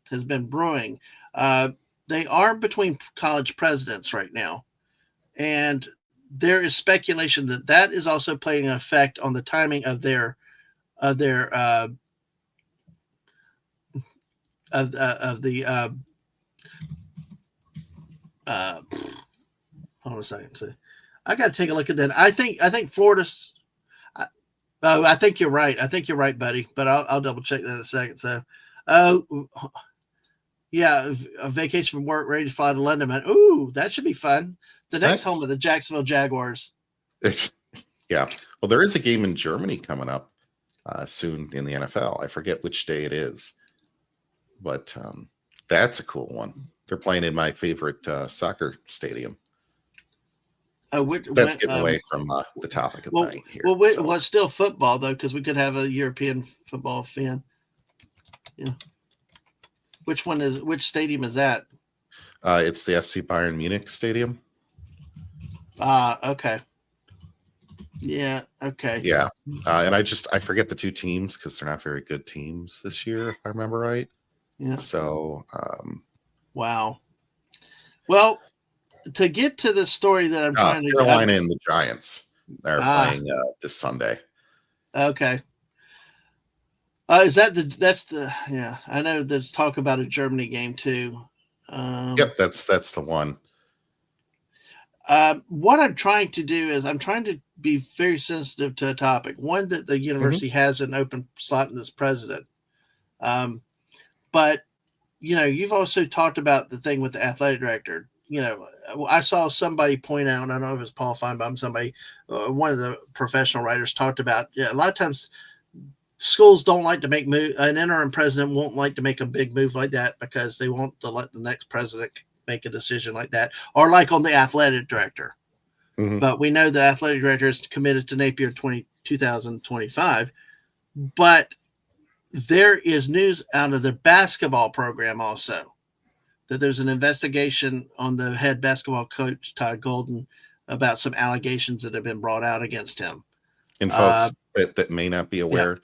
has been brewing. They are between college presidents right now, and there is speculation that that is also playing an effect on the timing of their of the hold on a second. So I got to take a look at that. I think Florida's. I think you're right. I think you're right, buddy. But I'll double check that in a second. So, yeah, a vacation from work, ready to fly to London, man. Ooh, that should be fun. The next home of the Jacksonville Jaguars. Yeah. Well, there is a game in Germany coming up soon in the NFL. I forget which day it is, but that's a cool one. They're playing in my favorite soccer stadium. That's getting away from the topic of the night here. Well, it's still football, though, because we could have a European football fan. Yeah. Which stadium is that? It's the FC Bayern Munich stadium. Okay. Yeah, okay. Yeah. And I forget the two teams because they're not very good teams this year, if I remember right. Yeah. So, wow. Well, to get to the story that I'm trying to get, Carolina and the Giants are playing this Sunday. Okay. Is that that's the yeah? I know there's talk about a Germany game too. Yep, that's the one. What I'm trying to do is I'm trying to be very sensitive to a topic. One, that the university has an open slot in this president. But you've also talked about the thing with the athletic director. I saw somebody point out, I don't know if it was Paul Feinbaum, somebody, one of the professional writers talked about, a lot of times schools don't like to make move. An interim president won't like to make a big move like that because they want to let the next president make a decision like that, or like on the athletic director. Mm-hmm. But we know the athletic director is committed to Napier 2025. But there is news out of the basketball program also that there's an investigation on the head basketball coach, Todd Golden, about some allegations that have been brought out against him. And folks that may not be aware,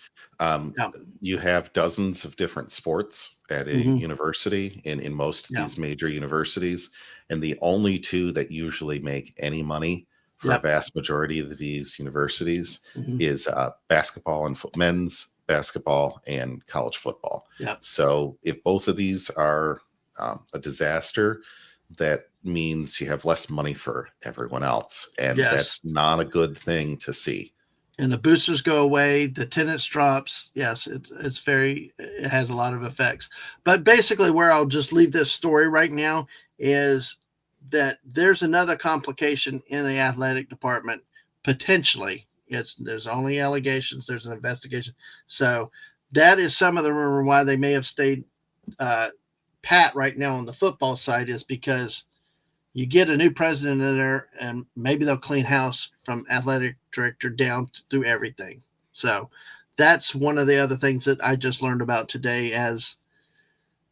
you have dozens of different sports at a university in most of these major universities. And the only two that usually make any money for a vast majority of these universities is basketball and men's basketball and college football. So if both of these are a disaster, that means you have less money for everyone else. And that's not a good thing to see. And the boosters go away, the attendance drops. Yes, it has a lot of effects. But basically where I'll just leave this story right now is that there's another complication in the athletic department, potentially. There's only allegations, there's an investigation. So that is some of the rumor why they may have stayed pat right now on the football side, is because you get a new president in there and maybe they'll clean house from athletic director down through everything. So that's one of the other things that I just learned about today, as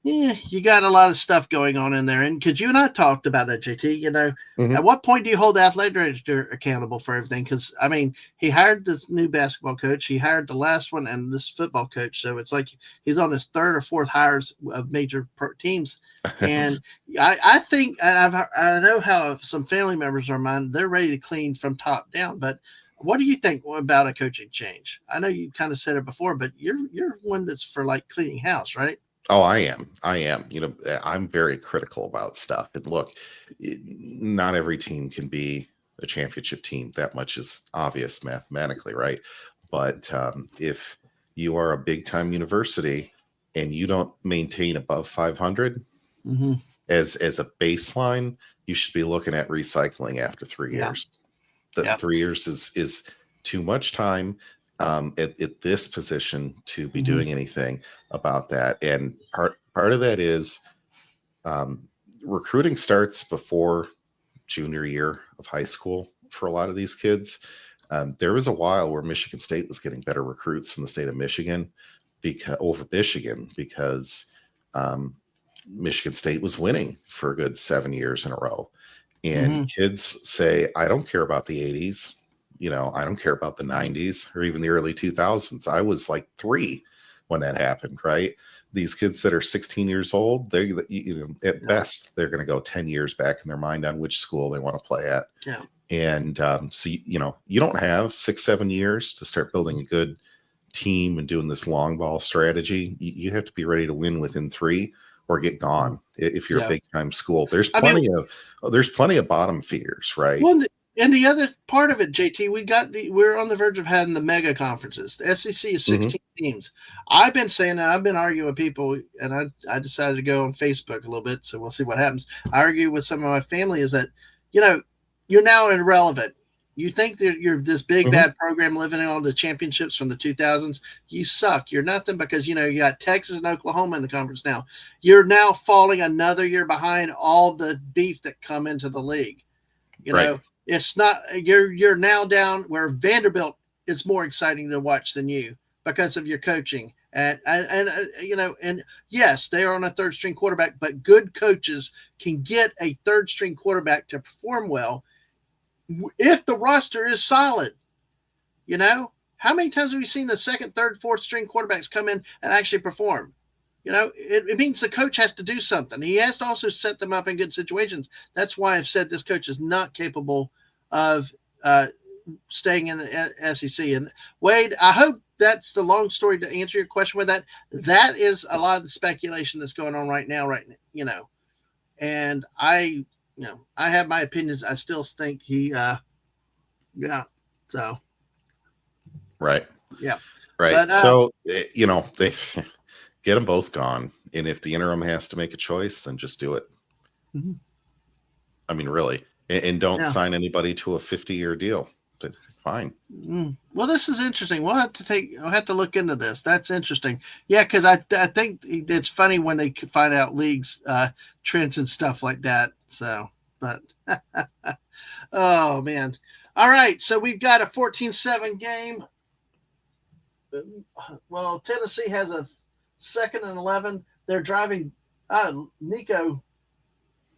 you got a lot of stuff going on in there. And because you and I talked about that, JT, at what point do you hold the athletic director accountable for everything? Because, I mean, he hired this new basketball coach, he hired the last one, and this football coach. So it's like he's on his third or fourth hires of major teams. And I think, and I know how some family members are mine, they're ready to clean from top down. But what do you think about a coaching change? I know you kind of said it before, but you're one that's for like cleaning house, right? Oh, I am. I'm very critical about stuff. And look, not every team can be a championship team. That much is obvious mathematically, right? But if you are a big-time university and you don't maintain above 500 as a baseline, you should be looking at recycling after 3 years. 3 years is too much time at this position to be doing anything about that. And part of that is recruiting starts before junior year of high school for a lot of these kids. There was a while where Michigan State was getting better recruits in the state of Michigan over Michigan because Michigan State was winning for a good 7 years in a row. And kids say, I don't care about the 80s. I don't care about the 90s or even the early 2000s. I was like 3 when that happened, right? These kids that are 16 years old, they at best they're going to go 10 years back in their mind on which school they want to play at. Yeah. And so you don't have 6-7 years to start building a good team and doing this long ball strategy. You have to be ready to win within 3 or get gone if you're a big time school. There's plenty of bottom feeders, right? Well, and the other part of it, JT, we're on the verge of having the mega conferences. The SEC is 16 teams. I've been saying that. I've been arguing with people, and I decided to go on Facebook a little bit, so we'll see what happens. I argue with some of my family is that, you're now irrelevant. You think that you're this big, bad program living on the championships from the 2000s. You suck. You're nothing because, you got Texas and Oklahoma in the conference now. You're now falling another year behind all the beef that come into the league. You know, it's not you're now down where Vanderbilt is more exciting to watch than you because of your coaching. And yes, they are on a third string quarterback, but good coaches can get a third string quarterback to perform well if the roster is solid. How many times have we seen the second, third, fourth string quarterbacks come in and actually perform? It means the coach has to do something. He has to also set them up in good situations. That's why I've said this coach is not capable of staying in the SEC. And Wade, I hope that's the long story to answer your question with that. That is a lot of the speculation that's going on right now, and I have my opinions. I still think he, so. Right. Yeah. Right. But, so, they get them both gone. And if the interim has to make a choice, then just do it. Mm-hmm. I mean, really. And don't sign anybody to a 50-year deal. But fine. Well, this is interesting. I'll have to look into this. That's interesting. Yeah, because I think it's funny when they find out leagues trends and stuff like that. So, but oh man. All right, so we've got a 14-7 game. Well, Tennessee has a 2nd and 11. They're driving Nico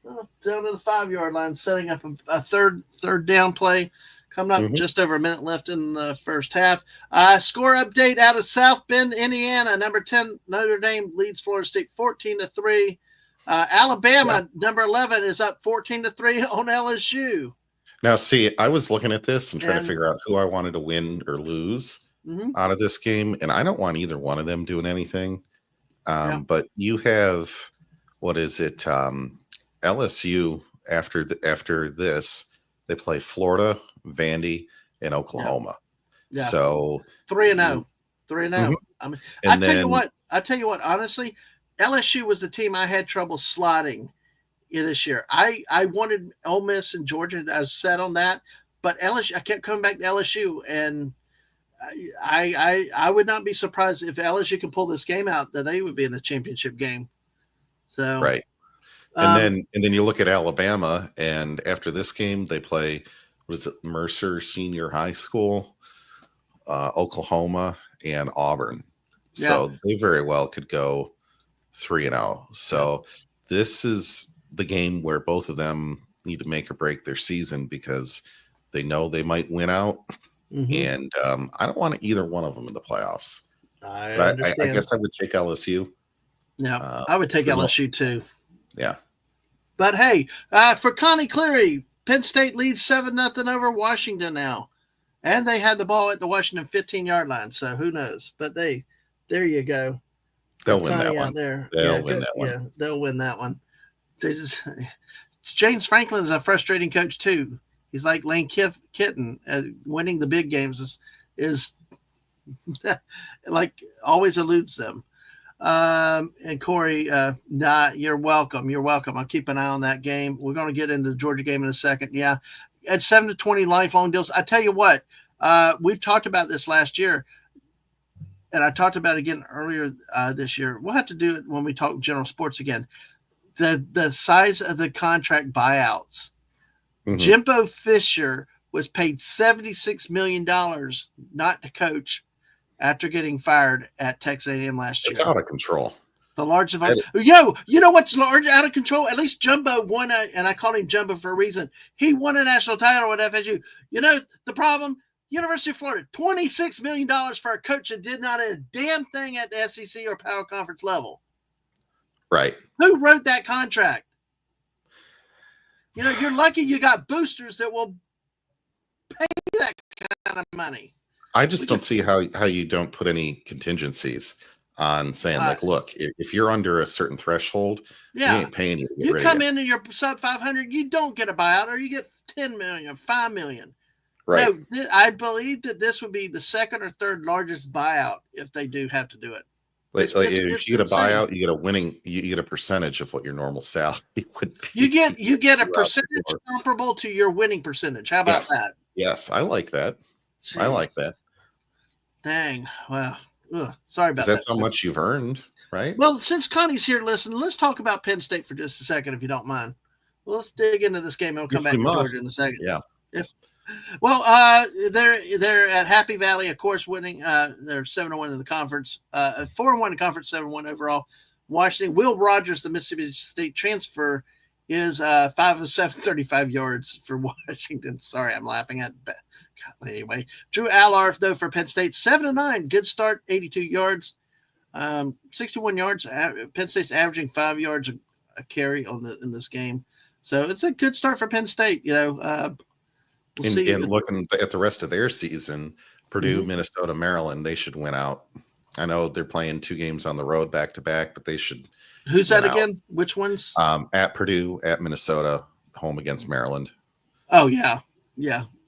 down to the 5-yard line, setting up a third down play. Coming up just over a minute left in the first half. Score update out of South Bend, Indiana. Number 10, Notre Dame leads Florida State 14-3. Alabama, number 11, is up 14-3 on LSU. Now, see, I was looking at this and trying to figure out who I wanted to win or lose out of this game, and I don't want either one of them doing anything. But you have, what is it? LSU after this, they play Florida, Vandy, and Oklahoma. Yeah. So 3-0. 3-0. I mean, I tell you what, honestly, LSU was the team I had trouble slotting this year. I wanted Ole Miss and Georgia. I was set on that, but LSU, I kept coming back to LSU, and I would not be surprised if LSU can pull this game out that they would be in the championship game. So right. And then you look at Alabama, and after this game, they play, Mercer Senior High School, Oklahoma, and Auburn. So they very well could go 3-0. So this is the game where both of them need to make or break their season because they know they might win out. And I don't want either one of them in the playoffs. I guess I would take LSU. Yeah, I would take LSU too. Yeah. But hey, for Connie Cleary, Penn State leads 7-0 over Washington now. And they had the ball at the Washington 15-yard line, so who knows? But there you go. They'll win that one. They'll win that one. Yeah, they'll win that one. James Franklin's a frustrating coach too. He's like Lane Kitten. Winning the big games is like always eludes them. And Corey, you're welcome. You're welcome. I'll keep an eye on that game. We're going to get into the Georgia game in a second. Yeah. At 7-20 lifelong deals. I tell you what, we've talked about this last year, and I talked about it again earlier this year. We'll have to do it when we talk general sports again. The size of the contract buyouts. Jimbo Fisher was paid $76 million not to coach after getting fired at Texas A&M last year. It's out of control. The largest of all. Yo, you know what's large, out of control? At least Jumbo won and I call him Jumbo for a reason. He won a national title at FSU. You know the problem? University of Florida, $26 million for a coach that did not a damn thing at the SEC or Power Conference level. Right. Who wrote that contract? You're lucky you got boosters that will pay that kind of money. I just don't see how you don't put any contingencies on saying, like, look, if you're under a certain threshold, we ain't paying you to get you rid come of you. in and you're sub 500, you don't get a buyout, or you get 10 million, 5 million. Right. No, I believe that this would be the second or third largest buyout if they do have to do it. Like if you get a buyout, you get a percentage of what your normal salary would be. You get a percentage comparable to your winning percentage. How about that? Yes, I like that. Jeez. I like that. Dang. Well, sorry about that. That's how much you've earned, right? Well, since Connie's here, listen, let's talk about Penn State for just a second, if you don't mind. Well, let's dig into this game. I'll come back to Georgia in a second. Yeah. They're at Happy Valley, of course, winning. They're 7-1 in the conference, 4-1 in the conference, 7-1 overall. Washington, Will Rogers, the Mississippi State transfer, is 5 of 7, 35 yards for Washington. Sorry, I'm laughing at. Anyway, Drew Allarf, though, for Penn State, 7-9, good start, 82 yards, 61 yards. Penn State's averaging 5 yards a carry in this game, so it's a good start for Penn State. We'll see. And looking at the rest of their season, Purdue, Minnesota, Maryland, they should win out. I know they're playing 2 games on the road back to back, but they should. Who's that again? Which ones? At Purdue, at Minnesota, home against Maryland. Oh yeah.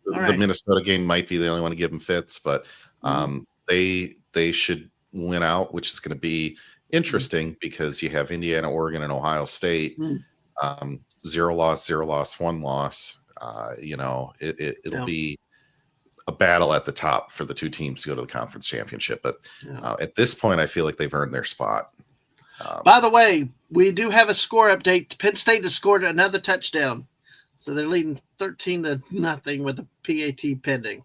The Minnesota game might be the only one to give them fits, but they should win out, which is going to be interesting because you have Indiana, Oregon, and Ohio State. 0 loss, 1 loss. It'll be a battle at the top for the 2 teams to go to the conference championship. But at this point, I feel like they've earned their spot. By the way, we do have a score update. Penn State has scored another touchdown. So they're leading 13-0 with the PAT pending.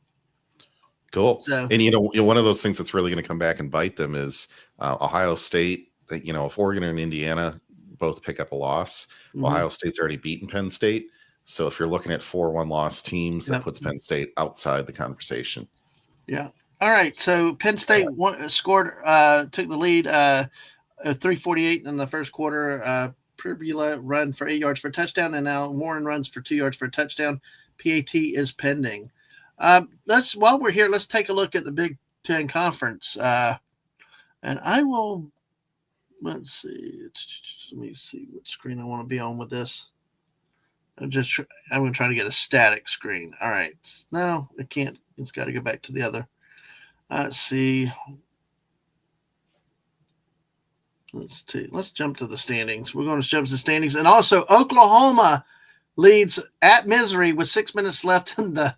Cool. So, and one of those things that's really going to come back and bite them is Ohio State. If Oregon and Indiana both pick up a loss, Ohio State's already beaten Penn State. So if you're looking at 4-1 loss teams, that puts Penn State outside the conversation. Yeah. All right. So Penn State took the lead 3:48 in the first quarter. Pribula run for 8 yards for a touchdown, and now Warren runs for 2 yards for a touchdown. PAT is pending. While we're here, let's take a look at the Big Ten Conference. And I will, let's see. Let me see what screen I want to be on with this. I'm going to try to get a static screen. All right. No, it can't. It's got to go back to the other. Let's see. Let's jump to the standings. We're going to jump to the standings. And also, Oklahoma leads at Missouri with 6 minutes left in the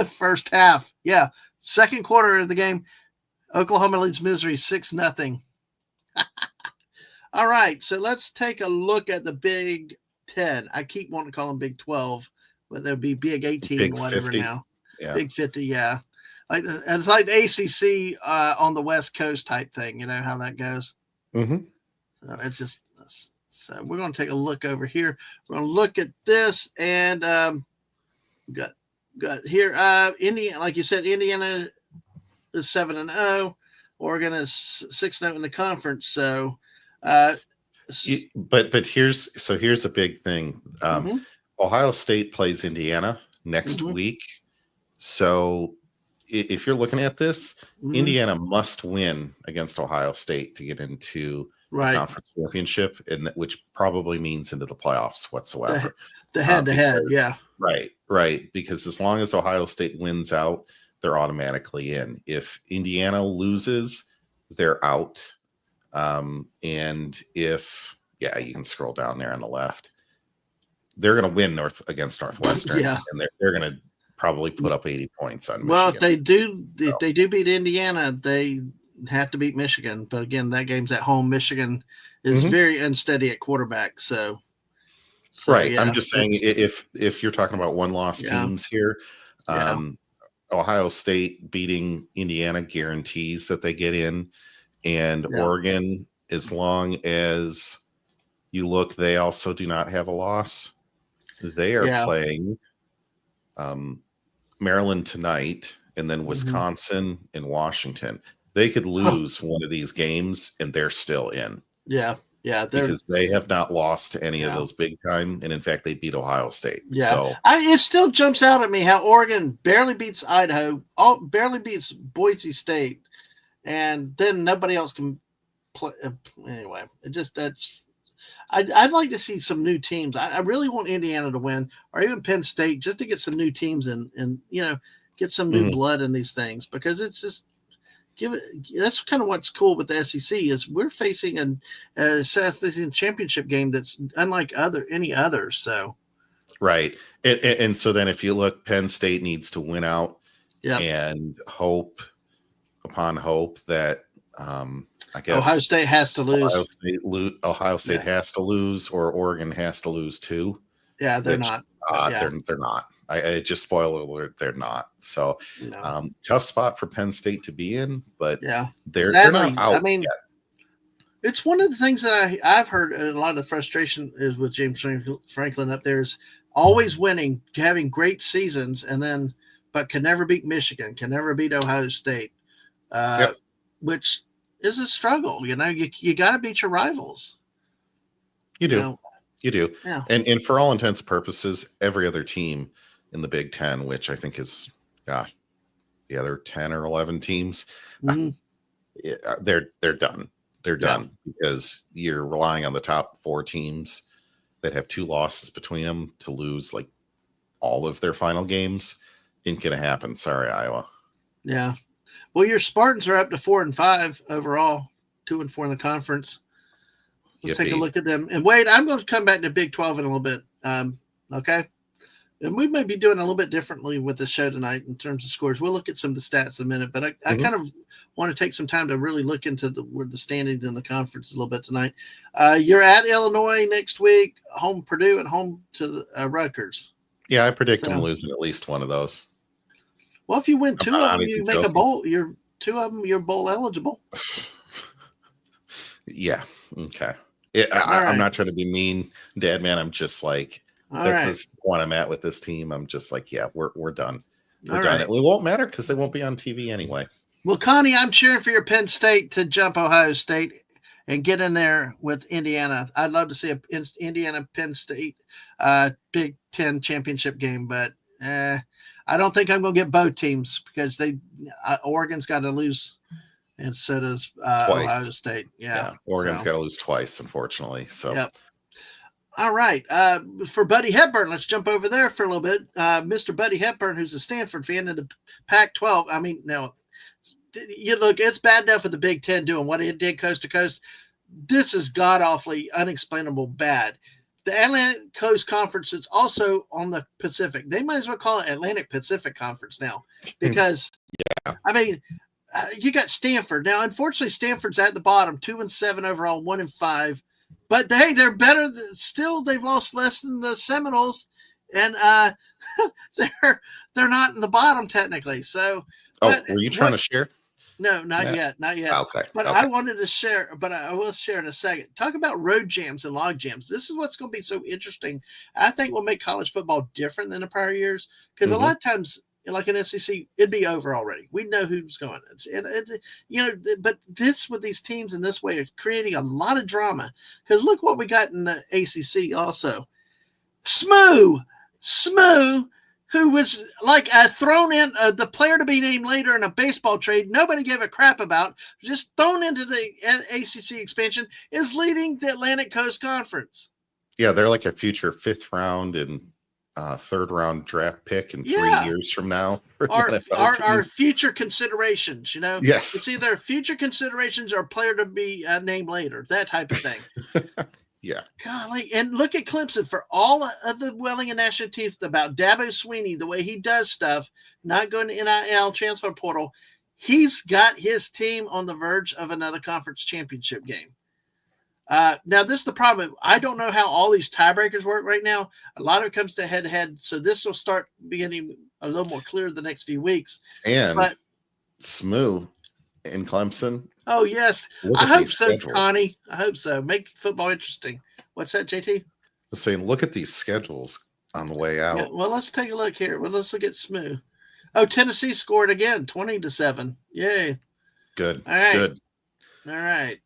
first half. Yeah, second quarter of the game, Oklahoma leads Missouri 6-0. All right, so let's take a look at the Big 10. I keep wanting to call them Big 12, but they'll be Big 18, Big whatever 50. Now. Yeah. Big 50, yeah. It's like the ACC on the West Coast type thing. You know how that goes? So it's just so we're going to take a look over here. We're going to look at this and got here Indiana, like you said, Indiana is 7-0. Oregon is 6-0 in the conference. So, but here's a big thing. Ohio State plays Indiana next week. So if you're looking at this, Indiana must win against Ohio State to get into the conference championship, and which probably means into the playoffs whatsoever. The head-to-head, yeah. Right. Because as long as Ohio State wins out, they're automatically in. If Indiana loses, they're out. And if you can scroll down there on the left, they're going to win against Northwestern, and they're going to probably put up 80 points on Michigan. Well, if they do beat Indiana, they have to beat Michigan. But again, that game's at home. Michigan is very unsteady at quarterback. So right. Yeah, I'm just saying if you're talking about one-loss teams here, Ohio State beating Indiana guarantees that they get in, and Oregon, as long as you look, they also do not have a loss. They are playing Maryland tonight, and then Wisconsin and Washington. They could lose one of these games, and they're still in. Yeah, because they have not lost to any of Yeah. those big time, and in fact, they beat Ohio State. Yeah, So it still jumps out at me how Oregon barely beats Idaho, barely beats Boise State, and then nobody else can play. Anyway, I'd like to see some new teams. I really want Indiana to win, or even Penn State, just to get some new teams and get some new blood in these things, because it's just that's kind of what's cool with the SEC is we're facing a championship game that's unlike any others. So right, and so then if you look, Penn State needs to win out, and hope upon hope that I guess Ohio State has to lose. Ohio State has to lose, or Oregon has to lose too. Yeah, they're not. They're not. I just spoiler alert, they're not. So tough spot for Penn State to be in, but they're not out. I mean, yet. It's one of the things that I've heard a lot of the frustration is with James Franklin up there is always winning, having great seasons, but can never beat Michigan, can never beat Ohio State, which is a struggle. You got to beat your rivals. You do. You do. Yeah. And for all intents and purposes, every other team in the Big Ten, which I think is, the other 10 or 11 teams, they're done. They're done because you're relying on the top 4 teams that have 2 losses between them to lose like all of their final games. Ain't going to happen. Sorry, Iowa. Yeah. Well, your Spartans are up to 4-5 overall, 2-4 in the conference. We'll take a look at them. And Wade, I'm going to come back to Big 12 in a little bit. Okay. And we may be doing a little bit differently with the show tonight in terms of scores. We'll look at some of the stats in a minute, but I kind of want to take some time to really look into the standings in the conference a little bit tonight. You're at Illinois next week, home Purdue, and home to the Rutgers. Yeah, I predict them losing at least one of those. Well, if you win 2 of them, you make a bowl. You're 2 of them, you're bowl eligible. Yeah. Okay. I'm not trying to be mean, Dad, man. I'm just like, that's the point I'm at with this team. I'm just like, we're done. We're done. It won't matter because they won't be on TV anyway. Well, Connie, I'm cheering for your Penn State to jump Ohio State and get in there with Indiana. I'd love to see a Indiana-Penn State Big Ten championship game, but I don't think I'm going to get both teams because Oregon's got to lose. And so does Ohio State. Yeah. Oregon's got to lose twice, unfortunately. So, All right. For Buddy Hepburn, let's jump over there for a little bit. Mr. Buddy Hepburn, who's a Stanford fan in the Pac-12. I mean, no, look, it's bad enough with the Big Ten doing what it did coast to coast. This is god-awfully unexplainable bad. The Atlantic Coast Conference is also on the Pacific. They might as well call it Atlantic Pacific Conference now because, I mean, you got Stanford. Now, unfortunately, Stanford's at the bottom, 2-7 overall, 1-5. But hey, they're better. Still, they've lost less than the Seminoles, and they're not in the bottom technically. So, were you trying to share? No, not yet. Okay, but I wanted to share. But I will share in a second. Talk about road jams and log jams. This is what's going to be so interesting. I think will make college football different than the prior years because a lot of times, like an SEC, it'd be over already. We know who's going. But this with these teams in this way is creating a lot of drama. Because look what we got in the ACC also. Smoo, who was like thrown in the player to be named later in a baseball trade. Nobody gave a crap about. Just thrown into the ACC expansion is leading the Atlantic Coast Conference. Yeah, they're like a future 5th round and 3rd round draft pick in 3 years from now. Our future considerations, Yes. It's either future considerations or player to be named later, that type of thing. Yeah. Golly. And look at Clemson for all of the welling and gnashing teeth about Dabo Sweeney, the way he does stuff, not going to NIL transfer portal. He's got his team on the verge of another conference championship game. Now, this is the problem. I don't know how all these tiebreakers work right now. A lot of it comes to head-to-head, so this will start beginning a little more clear the next few weeks. And Smoo in Clemson. Oh, yes. I hope so, schedules. Connie. I hope so. Make football interesting. What's that, JT? I was saying, look at these schedules on the way out. Yeah, well, let's take a look here. Well, let's look at Smoo. Oh, Tennessee scored again, 20-7. Yay! Good. All right. Good. All right.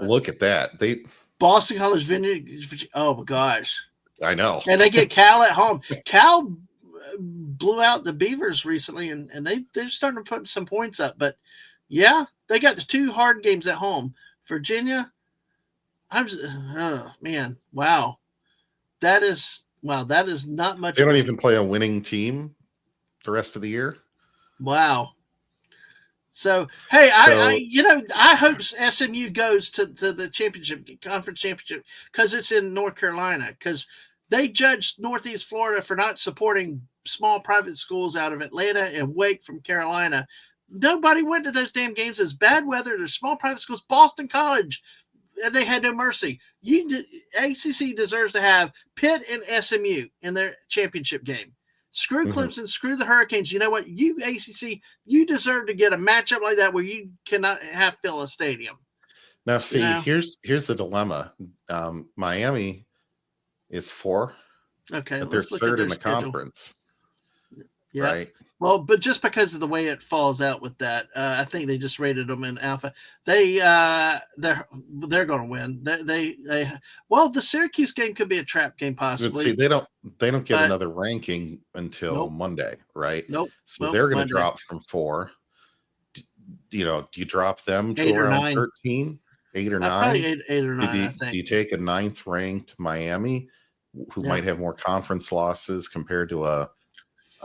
Look at that. Boston College Vineyard. Oh my gosh! I know. And they get Cal at home. Cal blew out the Beavers recently, and they're starting to put some points up. But yeah, they got the 2 hard games at home. Virginia. Oh man! Wow, that is not much. They don't even play a winning team the rest of the year. Wow. So hey, I hope SMU goes to the conference championship because it's in North Carolina, because they judged Northeast Florida for not supporting small private schools out of Atlanta and Wake from Carolina. Nobody went to those damn games. It's bad weather. There's small private schools. Boston College, and they had no mercy. ACC deserves to have Pitt and SMU in their championship game. Screw Clemson, screw the Hurricanes. You know what? You, ACC, you deserve to get a matchup like that where you cannot fill a stadium. Now, see, here's the dilemma. Miami is 4. Okay, but they're 3rd in the conference. Yeah. Right. Well, but just because of the way it falls out with that, I think they just rated them in alpha. They're going to win. The Syracuse game could be a trap game possibly. See, they don't get another ranking until Monday, right? Nope. So they're going to drop from 4. Do you drop them to 8 or around 9. 13, 8 or 9? Probably 8 or 9. I think. Do you take a 9th ranked Miami, who might have more conference losses compared to a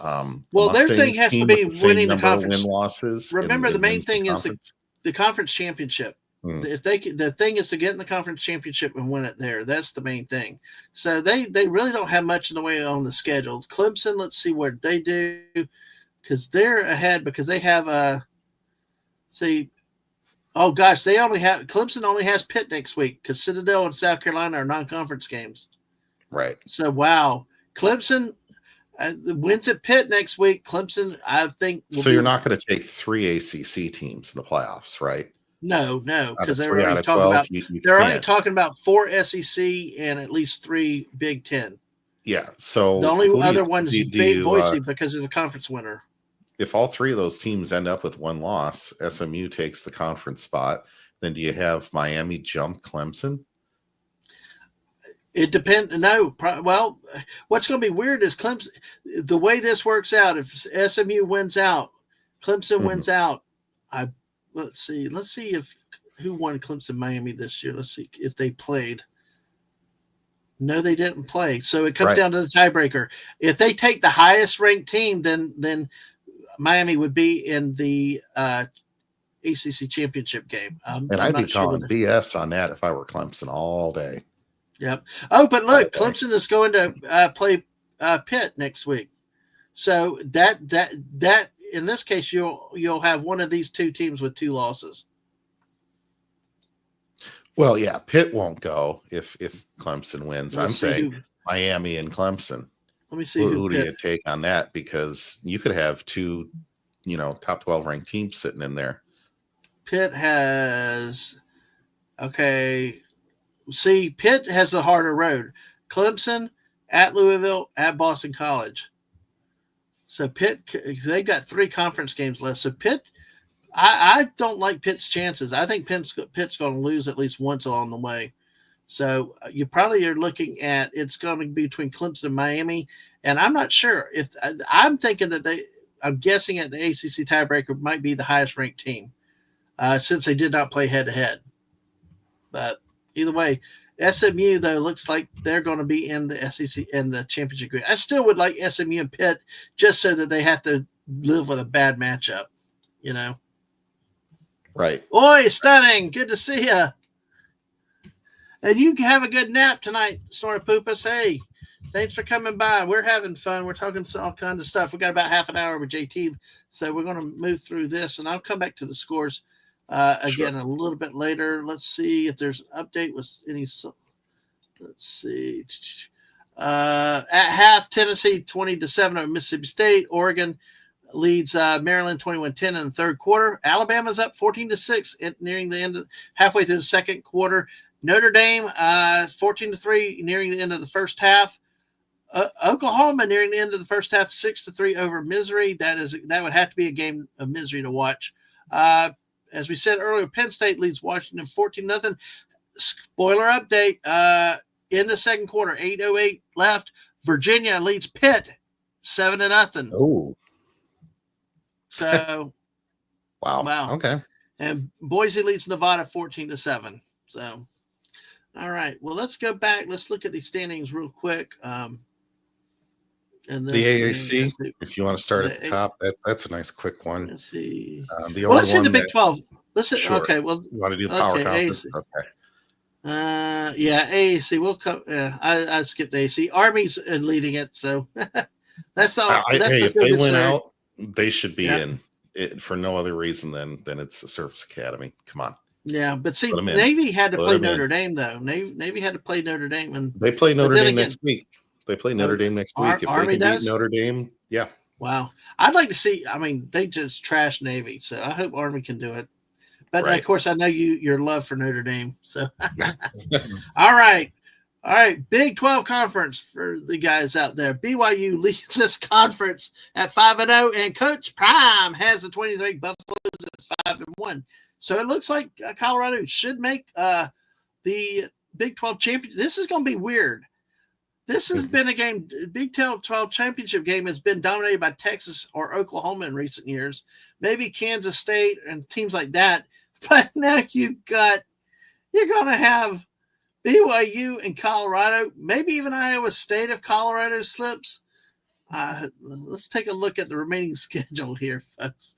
their thing has to be winning the conference. Losses. Remember, the main thing is the conference championship. If the thing is to get in the conference championship and win it there, that's the main thing. So they really don't have much in the way on the schedules. Clemson, let's see what they do, because they're ahead because they have Clemson only has Pitt next week because Citadel and South Carolina are non-conference games. Right. So wow, Clemson. Wins at Pitt next week. Clemson, I think. You're not going to take 3 ACC teams in the playoffs, right? No, because they're already talking about 4 SEC and at least 3 Big Ten. Yeah. So the only other one is Boise because of the conference winner. If all 3 of those teams end up with 1 loss, SMU takes the conference spot. Then do you have Miami jump Clemson? It depends. No, well, what's going to be weird is Clemson. The way this works out, if SMU wins out, Clemson wins out. Let's see if who won Clemson Miami this year. Let's see if they played. No, they didn't play. So it comes down to the tiebreaker. If they take the highest ranked team, then Miami would be in the ACC championship game. I'd be calling BS on that if I were Clemson all day. Yep. Oh, but look, Clemson is going to play Pitt next week. So that in this case, you'll have one of these 2 teams with 2 losses. Well, yeah, Pitt won't go if Clemson wins. I'm saying Miami and Clemson. Let me see who do you take on that, because you could have 2, top 12 ranked teams sitting in there. Pitt has See, Pitt has the harder road. Clemson, at Louisville, at Boston College. So Pitt, they got 3 conference games left. So Pitt, I don't like Pitt's chances. I think Pitt's going to lose at least once along the way. So you probably are looking at it's going to be between Clemson and Miami. And I'm not sure if I'm thinking that I'm guessing at the ACC tiebreaker might be the highest ranked team since they did not play head to head. But either way, SMU, though, looks like they're going to be in the SEC in the championship game. I still would like SMU and Pitt just so that they have to live with a bad matchup, Right. Oi, stunning. Good to see you. And you can have a good nap tonight, Snorri Poopas. Hey, thanks for coming by. We're having fun. We're talking all kinds of stuff. We got about half an hour with JT, so we're going to move through this, and I'll come back to the scores again a little bit later. Let's see if there's an update with any. Let's see. At half, Tennessee 20-7 over Mississippi State. Oregon leads Maryland 21-10 in the third quarter. Alabama's up 14-6 nearing the end halfway through the second quarter. Notre Dame 14-3 nearing the end of the first half. Oklahoma nearing the end of the first half, 6-3 over Missouri. That would have to be a game of misery to watch. As we said earlier, Penn State leads Washington 14-0. Spoiler update: in the second quarter, 8:08 left. Virginia leads Pitt 7-0. Oh, so wow. Okay. And Boise leads Nevada 14-7. So, all right. Well, let's go back. Let's look at these standings real quick. And the AAC, if you want to start at the top, that's a nice quick one. Let's see. Let's hit the Big 12. Sure. Okay. Well, you want to do the power conference? AAC. Okay. AAC. We'll come. I skipped AAC. Army's leading it, so that's not. If they win out, they should be in it for no other reason than it's a service academy. Come on. Yeah, but see, Navy had to play Notre Dame though. Navy had to play Notre Dame, and they play Notre Dame next week. They play Notre Dame next week. If Army they can beat Notre Dame, yeah. Wow, I'd like to see. I mean, they just trashed Navy, so I hope Army can do it. But of course, I know your love for Notre Dame. So, all right. Big 12 conference for the guys out there. BYU leads this conference at 5-0, and Coach Prime has the 23 Buffaloes at 5-1. So it looks like Colorado should make the Big 12 champion. This is going to be weird. This has been a game. Big 12 championship game has been dominated by Texas or Oklahoma in recent years. Maybe Kansas State and teams like that. But now you're going to have BYU and Colorado, maybe even Iowa State if Colorado slips. Let's take a look at the remaining schedule here, folks.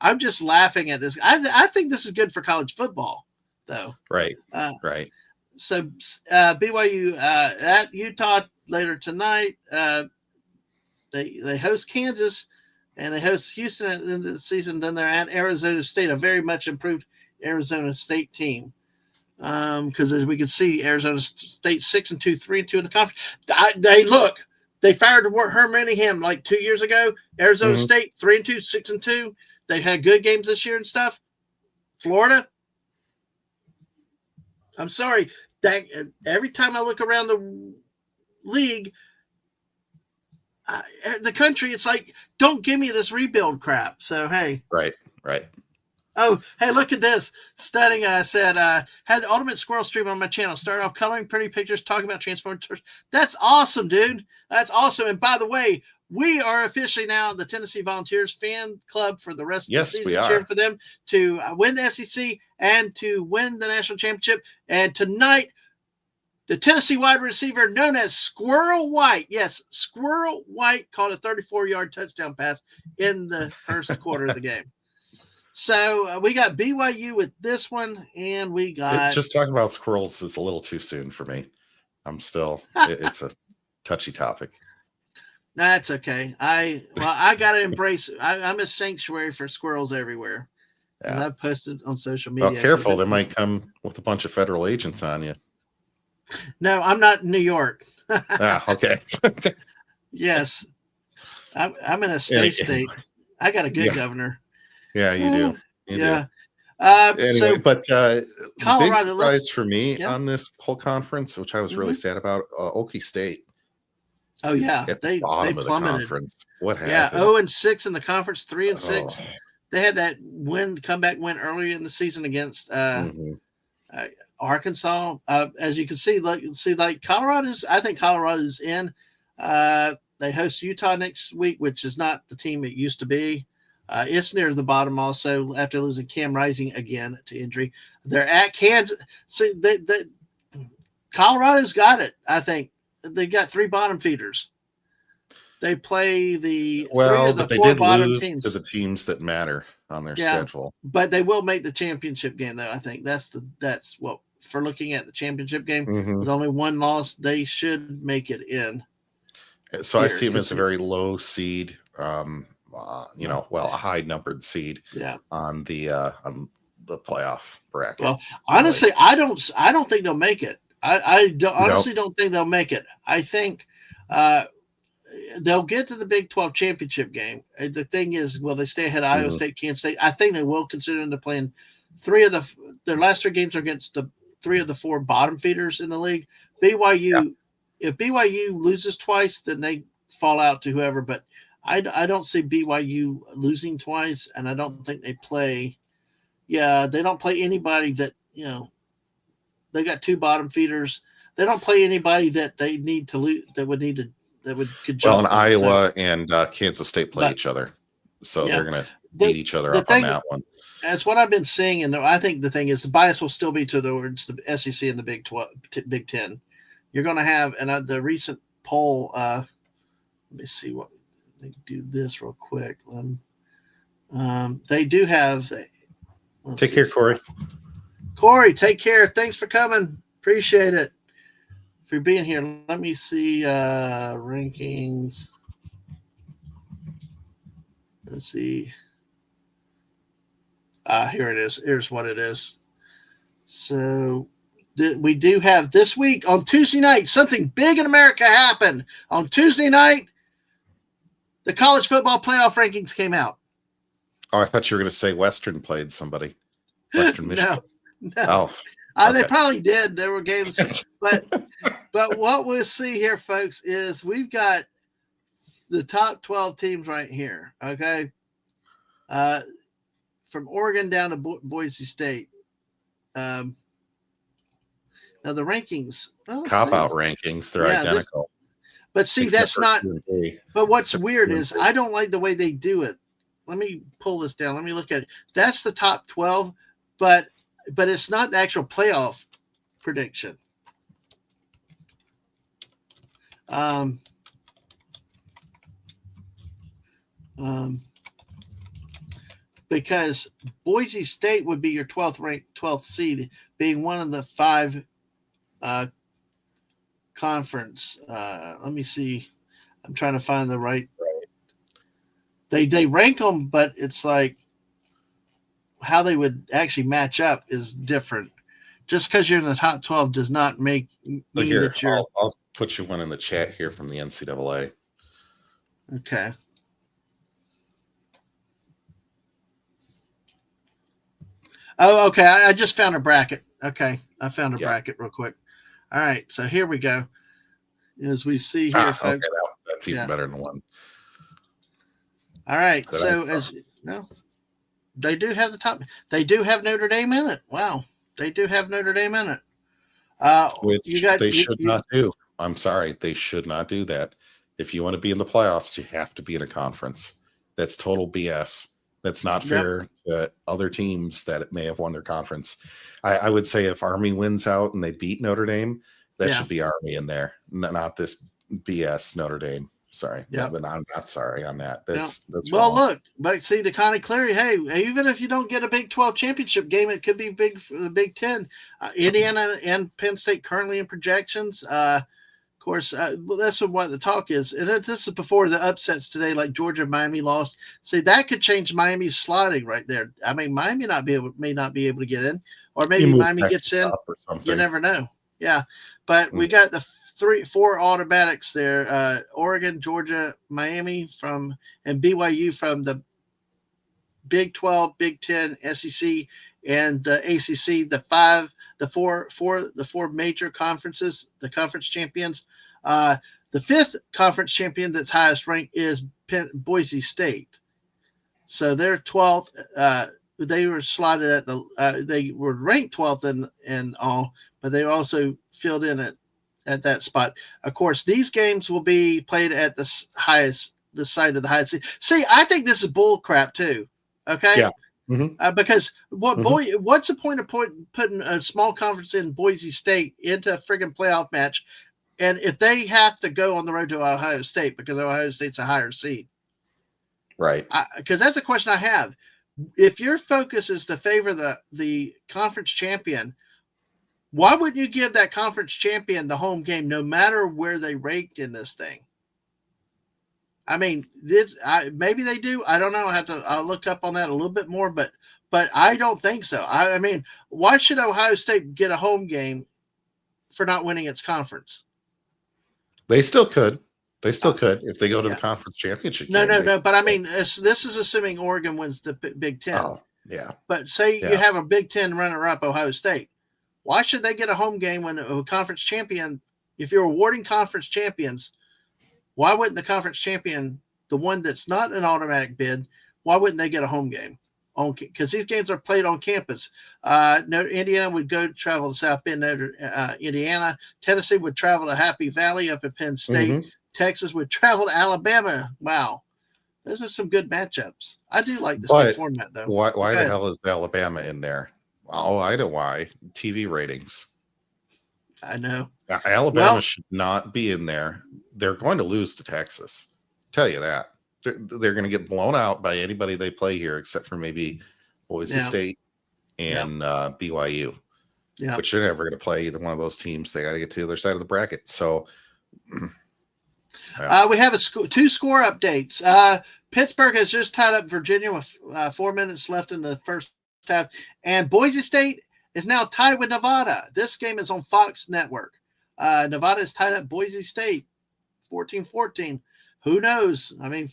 I'm just laughing at this. I think this is good for college football, though. Right. So BYU at Utah later tonight. They host Kansas. And they host Houston at the end of the season. Then they're at Arizona State, a very much improved Arizona State team. Because as we can see, Arizona State 6-2, 3-2 in the conference. They fired Herm Manningham like 2 years ago. Arizona State 3-2, 6-2. They had good games this year and stuff. Florida. I'm sorry. Every time I look around the league, the country, it's like, don't give me this rebuild crap. So, hey. Right. Oh, hey, look at this. Studying, said, had the Ultimate Squirrel stream on my channel. Started off coloring pretty pictures, talking about transforming. That's awesome, dude. That's awesome. And by the way, we are officially now the Tennessee Volunteers fan club for the rest of the season. We are. Cheering for them to win the SEC and to win the national championship. And tonight, the Tennessee wide receiver known as Squirrel White. Yes, Squirrel White caught a 34-yard touchdown pass in the first quarter of the game. So we got BYU with this one, and we got... Just talking about squirrels is a little too soon for me. I'm still... it's a touchy topic. That's okay. I got to embrace... I'm a sanctuary for squirrels everywhere. Yeah. And I've posted on social media. Well, careful. They might come with a bunch of federal agents on you. No, I'm not in New York. Okay. Yes. I'm in a safe state. I got a good governor. Yeah, you do. You do. Anyway, but Colorado, big surprise for me on this whole conference, which I was really sad about, Okie State. Oh, yeah. They plummeted. The conference. What happened? Yeah, 0-6 in the conference, 3-6. They had that comeback win earlier in the season against Arkansas. As you can see, like Colorado's, I think Colorado's in. They host Utah next week, which is not the team it used to be. It's near the bottom also after losing Cam Rising again to injury. They're at Kansas. See, Colorado's got it, I think. They got 3 bottom feeders. They play the three of the 4 bottom teams. To the teams that matter on their schedule. But they will make the championship game, though. I think that's what for looking at the championship game. With only 1 loss, they should make it in. So I see them as a very low seed. A high numbered seed. On the playoff bracket. Well, honestly, I don't think they'll make it. I honestly don't think they'll make it. I think they'll get to the Big 12 championship game. The thing is, will they stay ahead of Iowa State, Kansas State? I think they will, considering they're playing their last 3 games are against the 3 of the 4 bottom feeders in the league. BYU if BYU loses twice, then they fall out to whoever. But I don't see BYU losing twice, and I don't think they play. Yeah, they don't play anybody that they got 2 bottom feeders. They don't play anybody that they need to lose. That would need to could jump. Well, and Iowa and Kansas State play each other, so they're going to beat each other up on that one. That's what I've been seeing, and I think the thing is the bias will still be towards the SEC and the Big 10. You're going to have, and the recent poll. Let me see what. Let me do this real quick. They do have. Take care, Corey. Corey, take care. Thanks for coming. Appreciate it. For being here. Let me see rankings. Let's see. Here it is. Here's what it is. So we do have this week on Tuesday night, something big in America happened. On Tuesday night, the college football playoff rankings came out. Oh, I thought you were going to say Western played somebody. Western Michigan. No. Oh. Okay. They probably did. There were games. But what we'll see here, folks, is we've got the top 12 teams right here, okay? From Oregon down to Boise State. Now, the rankings. Cop-out rankings. They're identical. But see, that's not – but what's weird is I don't like the way they do it. Let me pull this down. Let me look at it. That's the top 12, but it's not the actual playoff prediction. Because Boise State would be your 12th seed, being one of the 5 conference. Let me see. I'm trying to find the right. They rank them, but it's like how they would actually match up is different. Just because you're in the top 12 does not mean that you're. I'll put you one in the chat here from the NCAA. Okay. Oh, okay. I just found a bracket. Okay. I found a bracket real quick. All right. So here we go. As we see here, folks. Okay, that's even better than one. All right. They do have the top. They do have Notre Dame in it. Wow. They do have Notre Dame in it. Which they should not do. I'm sorry. They should not do that. If you want to be in the playoffs, you have to be in a conference. That's total BS. That's not fair to other teams that may have won their conference. I would say if Army wins out and they beat Notre Dame, that should be Army in there, not this BS Notre Dame. Sorry, but I'm not sorry on that. That's well. Look, but see, to Connie Cleary, hey, even if you don't get a Big 12 championship game, it could be big for the Big 10. Indiana and Penn State currently in projections. Of course, that's what the talk is, and this is before the upsets today, like Georgia and Miami lost. See, that could change Miami's slotting right there. I mean, Miami may not be able to get in, or maybe Miami gets in. You never know. Yeah, but we got the 4 automatics there: Oregon, Georgia, Miami and BYU from the Big 12, Big 10, SEC, and the ACC. The four major conferences, the conference champions. The 5th conference champion that's highest ranked is Boise State. So they're 12th. They were slotted at they were ranked 12th in all, but they also filled in at that spot. Of course, these games will be played at the site of the highest. See, I think this is bull crap too. Okay. Yeah. Mm-hmm. Because what's the point of putting a small conference in Boise State into a friggin' playoff match, and if they have to go on the road to Ohio State because Ohio State's a higher seed, right? Because that's a question I have. If your focus is to favor the conference champion, why wouldn't you give that conference champion the home game, no matter where they ranked in this thing? I mean, maybe they do. I don't know. I'll look up on that a little bit more, but I don't think so. I mean, why should Ohio State get a home game for not winning its conference? They still could. They still could if they go to the conference championship. No. But I mean, this is assuming Oregon wins the Big 10. Oh, yeah. But say you have a Big 10 runner-up, Ohio State. Why should they get a home game when a conference champion if you're awarding conference champions, why wouldn't the conference champion, the one that's not an automatic bid, why wouldn't they get a home game? Because these games are played on campus. Indiana would go travel to South Bend, Indiana. Tennessee would travel to Happy Valley up at Penn State. Mm-hmm. Texas would travel to Alabama. Wow. Those are some good matchups. I do like this new format, though. Why the hell is Alabama in there? Oh, I know why. TV ratings. I know. Alabama should not be in there. They're going to lose to Texas. Tell you that. They're going to get blown out by anybody they play here, except for maybe Boise State and BYU. Yeah, which they're never going to play either one of those teams. They got to get to the other side of the bracket. So we have two score updates. Pittsburgh has just tied up Virginia with 4 minutes left in the first half, and Boise State is now tied with Nevada. This game is on Fox Network. Nevada is tied up Boise State 14-14. Who knows? I mean,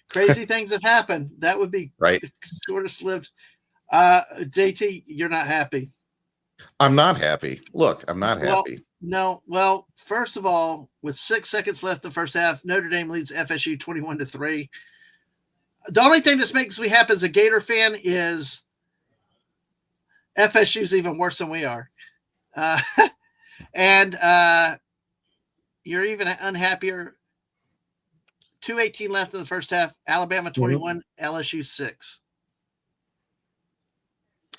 crazy things have happened. That would be right. The shortest lived. JT, you're not happy. I'm not happy. Look, I'm not happy. No. Well, first of all, with 6 seconds left in the first half, Notre Dame leads FSU 21-3. The only thing that makes me happy as a Gator fan is FSU's even worse than we are. And you're even unhappier. 2:18 left in the first half. Alabama 21, LSU 6.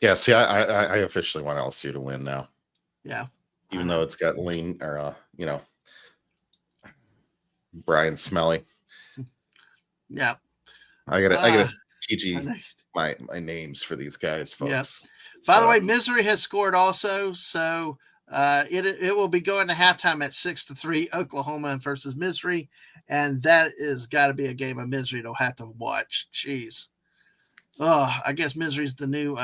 Yeah, see, I officially want LSU to win now. Yeah. Even though it's got Brian Smelly. Yeah. I gotta PG my names for these guys, folks. Yeah. By the way, Missouri has scored also, so it will be going to halftime at 6-3, Oklahoma versus Missouri, and that is got to be a game of misery to have to watch. Jeez. Oh, I guess Missouri's the new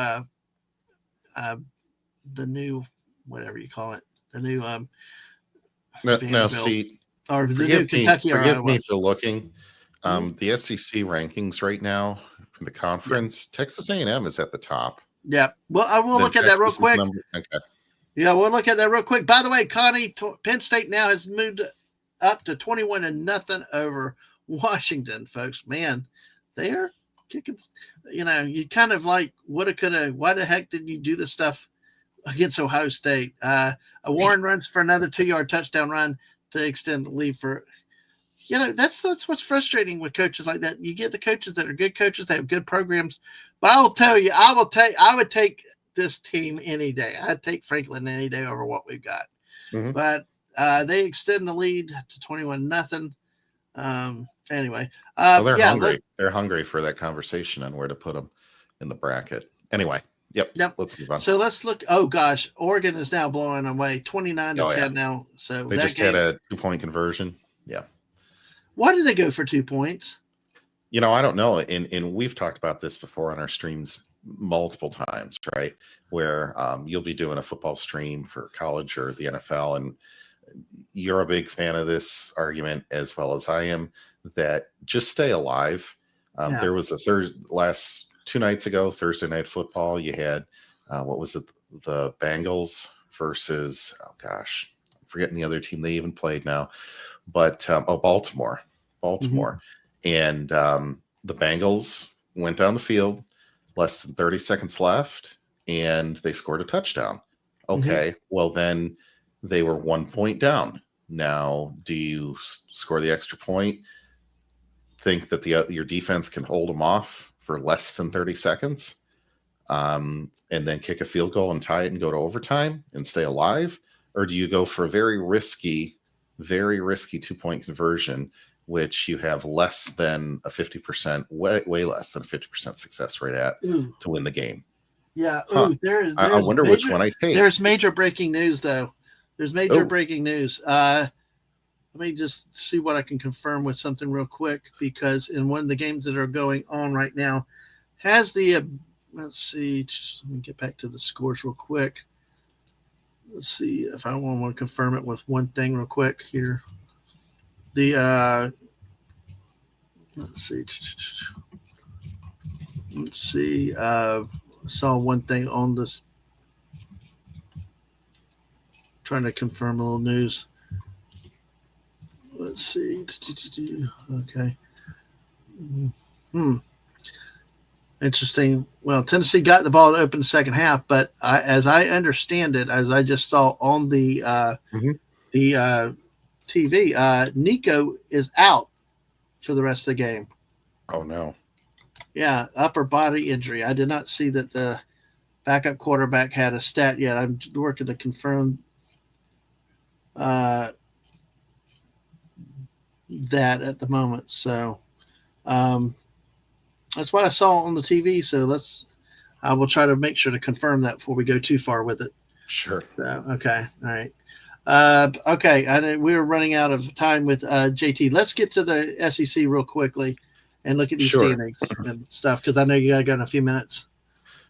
whatever you call it, the new now see, or the new Kentucky. Forgive me for looking. The SEC rankings right now from the conference, Texas A&M is at the top. Yeah. Well, I will look at that real quick. Okay. Yeah, we'll look at that real quick. By the way, Connie, Penn State now has moved up to 21-0 over Washington, folks. Man, they are kicking. You kind of like woulda, coulda. Why the heck did you do this stuff against Ohio State? Warren runs for another 2-yard touchdown run to extend the lead for. That's what's frustrating with coaches like that. You get the coaches that are good coaches, they have good programs. But I will tell you, I would take this team any day. I'd take Franklin any day over what we've got. Mm-hmm. But they extend the lead to 21-0. Anyway, they're hungry. They're hungry for that conversation on where to put them in the bracket. Anyway, yep. Let's move on. So let's look. Oh gosh, Oregon is now blowing away 29-10 now. So they just had a 2-point conversion. Yeah. Why did they go for 2 points? I don't know. And we've talked about this before on our streams multiple times, right? Where you'll be doing a football stream for college or the NFL, and you're a big fan of this argument as well as I am, that just stay alive. There was last 2 nights ago, Thursday Night Football. You had, what was it? The Bengals versus, oh gosh, I'm forgetting the other team they even played now, but Baltimore. Mm-hmm. And the Bengals went down the field, less than 30 seconds left, and they scored a touchdown. Okay, well then they were 1 point down. Now, do you score the extra point? Think that your defense can hold them off for less than 30 seconds, and then kick a field goal and tie it and go to overtime and stay alive? Or do you go for a very risky 2-point conversion, which you have less than a 50%, way less than a 50% success rate at to win the game? Yeah. Huh. I wonder which one I take. There's major breaking news, though. There's major breaking news. Let me just see what I can confirm with something real quick, because in one of the games that are going on right now, has the let's see. Let me get back to the scores real quick. Let's see if I want to confirm it with one thing real quick here. The let's see. Saw one thing on this. trying to confirm a little news. Let's see. Okay. Interesting. Well, Tennessee got the ball to open the second half, but as I understand it, as I just saw on the TV, Nico is out for the rest of the game. Oh no. Yeah, upper body injury. I did not see that the backup quarterback had a stat yet. I'm working to confirm that at the moment. So that's what I saw on the TV. So I will try to make sure to confirm that before we go too far with it. Sure. So, okay. All right. Okay. We were running out of time with JT. Let's get to the SEC real quickly and look at these standings and stuff, because I know you got to go in a few minutes.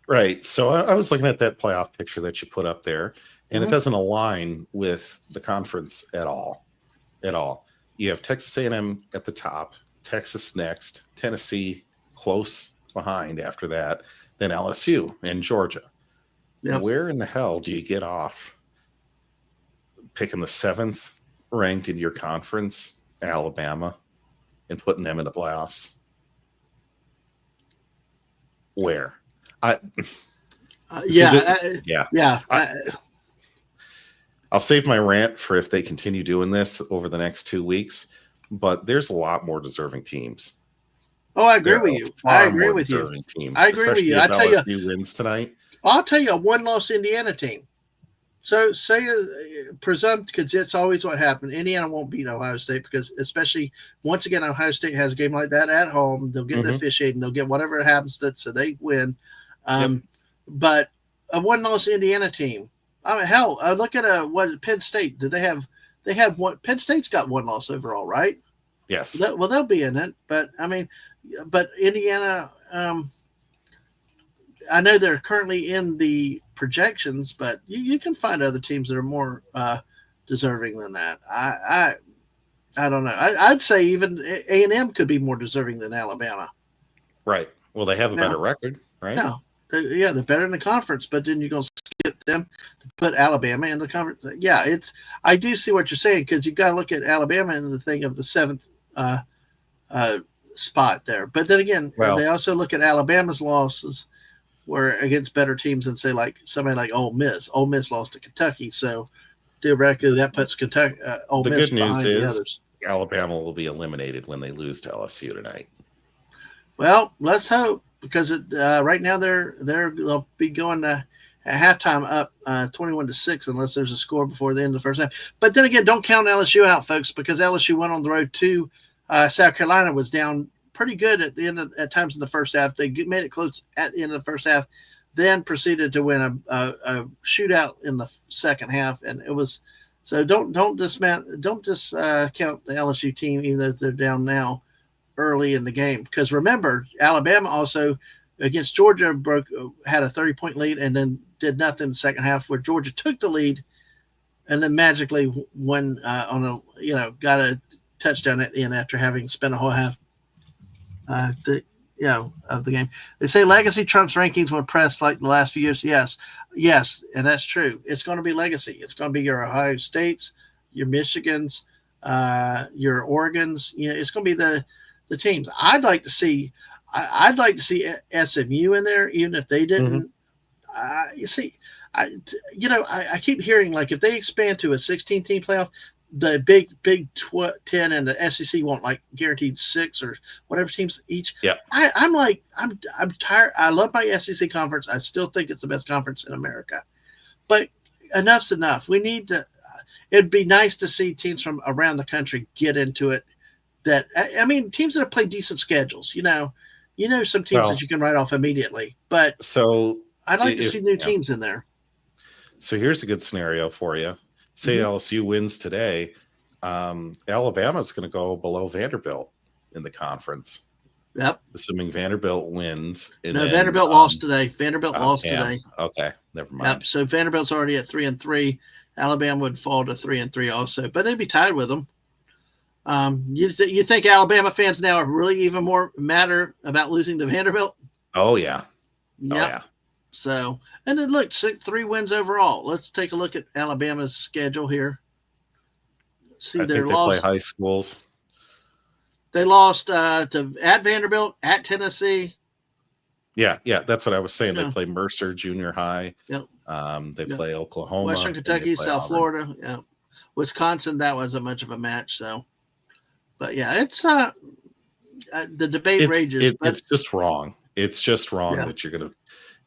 Right. So I was looking at that playoff picture that you put up there, and it doesn't align with the conference at all. At all. You have Texas A&M at the top, Texas next, Tennessee close behind after that, then LSU and Georgia. Yep. Where in the hell do you get off picking the 7th ranked in your conference, Alabama, and putting them in the playoffs? Where? I'll save my rant for if they continue doing this over the next 2 weeks, but there's a lot more deserving teams. Oh, I agree with you. I agree with you. I agree with you. I tell you, LSU wins tonight. I'll tell you a one-loss Indiana team. So say presumed, because it's always what happened. Indiana won't beat Ohio State because, especially once again, Ohio State has a game like that at home. They'll get the officiating. They'll get whatever happens so they win. But a one-loss Indiana team. I mean, hell, look at what Penn State did. They had one. Penn State's got one loss overall, right? Yes. Well, they'll be in it, but I mean, but Indiana. I know they're currently in the projections, but you can find other teams that are more deserving than that. I don't know. I'd say even A&M could be more deserving than Alabama. Right. Well, they have a better record, right? No. Yeah, they're better in the conference, but then you're going to skip them to put Alabama in the conference. Yeah, I do see what you're saying, because you've got to look at Alabama in the thing of the 7th spot there. But then again, they also look at Alabama's losses were against better teams than, say, like somebody like Ole Miss. Ole Miss lost to Kentucky, so theoretically that puts Kentucky, Ole Miss behind the others. Alabama will be eliminated when they lose to LSU tonight. Well, let's hope, because right now they'll be going to at halftime up 21-6 unless there's a score before the end of the first half. But then again, don't count LSU out, folks, because LSU went on the road to South Carolina, was down pretty good at times in the first half. They made it close at the end of the first half, then proceeded to win a shootout in the second half, and it was so. Don't count the LSU team, even though they're down now early in the game, because remember, Alabama also against Georgia had a 30-point lead and then did nothing in the second half, where Georgia took the lead and then magically won got a touchdown at the end after having spent a whole half of the game. They say legacy trumps rankings when pressed like the last few years. Yes, and that's true. It's going to be legacy. It's going to be your Ohio States, your Michigans, your Oregons. It's going to be the teams. I'd like to see SMU in there, even if they didn't. I keep hearing, like, if they expand to a 16-team playoff, the Big 10 and the SEC want like guaranteed 6 or whatever teams each. Yeah, I'm tired. I love my SEC conference. I still think it's the best conference in America, but enough's enough. We need to. It'd be nice to see teams from around the country get into it. Teams that have played decent schedules. Some teams that you can write off immediately. But I'd like to see new teams in there. So here's a good scenario for you. Say LSU wins today, Alabama's going to go below Vanderbilt in the conference. Yep. Assuming Vanderbilt wins. Vanderbilt lost today. Vanderbilt lost today. Okay, never mind. Yep. So Vanderbilt's already at 3-3. Alabama would fall to 3-3 also, but they'd be tied with them. You think Alabama fans now are really even more matter about losing to Vanderbilt? Oh yeah. Yep. Oh yeah. So, and then look, 3 wins overall. Let's take a look at Alabama's schedule here. See I their think they play loss. high schools. They lost to at Vanderbilt, at Tennessee. Yeah, that's what I was saying. They Yeah. play Mercer Junior High. Yep. They Yep. play Oklahoma. Western and they Kentucky, play South Auburn. Florida. Yeah. Wisconsin, that wasn't much of a match. So, but yeah, it's the debate rages. It's just wrong. It's just wrong Yeah. that you're going to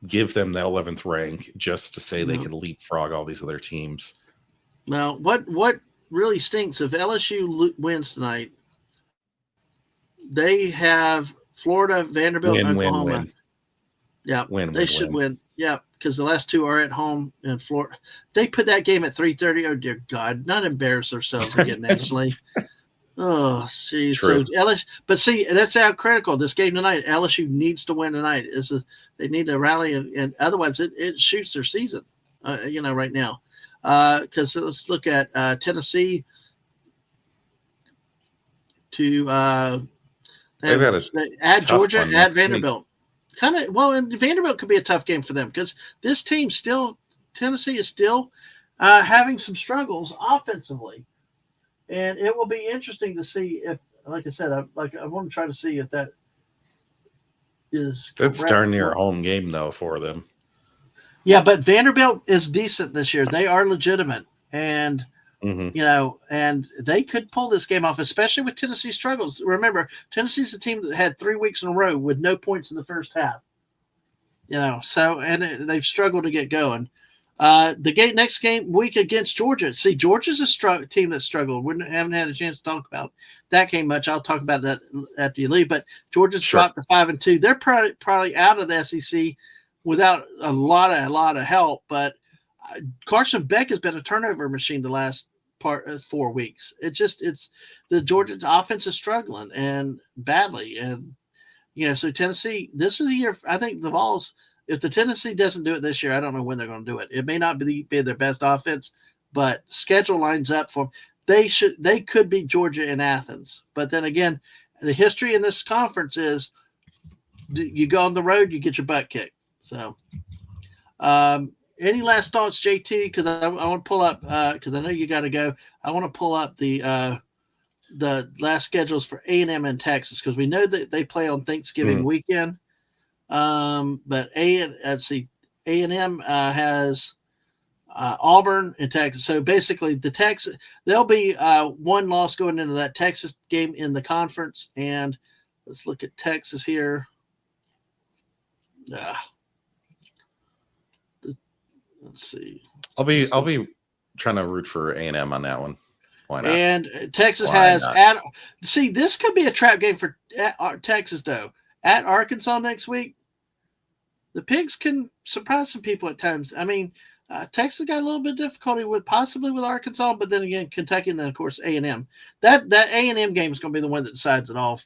give them that 11th rank just to say they Yeah. can leapfrog all these other teams. Now, what really stinks if LSU wins tonight, they have Florida, Vanderbilt, and Oklahoma. Win. Yeah, Win, they should win. Yeah, because the last 2 are at home in Florida. They put that game at 3:30. Oh dear God, not embarrass ourselves again nationally. Oh, see, True. so LSU, but see, that's how critical this game tonight. LSU needs to win tonight. They need to rally, and otherwise it shoots their season. Right now, because let's look at Tennessee to They've got add Georgia, one add Vanderbilt. Kind of and Vanderbilt could be a tough game for them because this team Tennessee is still having some struggles offensively, and it will be interesting to see if, like I said, I want to try to see if that is. It's darn near a home game though for them. Yeah, but Vanderbilt is decent this year. They are legitimate, and and they could pull this game off, especially with Tennessee's struggles. Remember, Tennessee's a team that had 3 weeks in a row with no points in the first half. They've struggled to get going. The next week against Georgia. See, Georgia's a team that struggled. We haven't had a chance to talk about that game much. I'll talk about that at the elite. But Georgia's dropped to 5-2. They're probably out of the SEC without a lot of help. But Carson Beck has been a turnover machine the last 4 weeks. It's the Georgia offense is struggling and badly, and so Tennessee. This is a year. I think the Vols. If the Tennessee doesn't do it this year, I don't know when they're going to do it. It may not be their best offense, but schedule lines up for them. They could beat Georgia in Athens, but then again, the history in this conference is you go on the road, you get your butt kicked. So. Any last thoughts, JT? Because I want to pull up because I know you got to go. I want to pull up the last schedules for A&M and Texas because we know that they play on Thanksgiving weekend. But A&M has Auburn and Texas. So basically, there'll be 1 loss going into that Texas game in the conference. And let's look at Texas here. Let's see. I'll be trying to root for A&M on that one. Why not? And Texas see, this could be a trap game for Texas though. At Arkansas next week, the Pigs can surprise some people at times. I mean, Texas got a little bit of difficulty with Arkansas, but then again, Kentucky, and then of course A&M. That A&M game is going to be the one that decides it all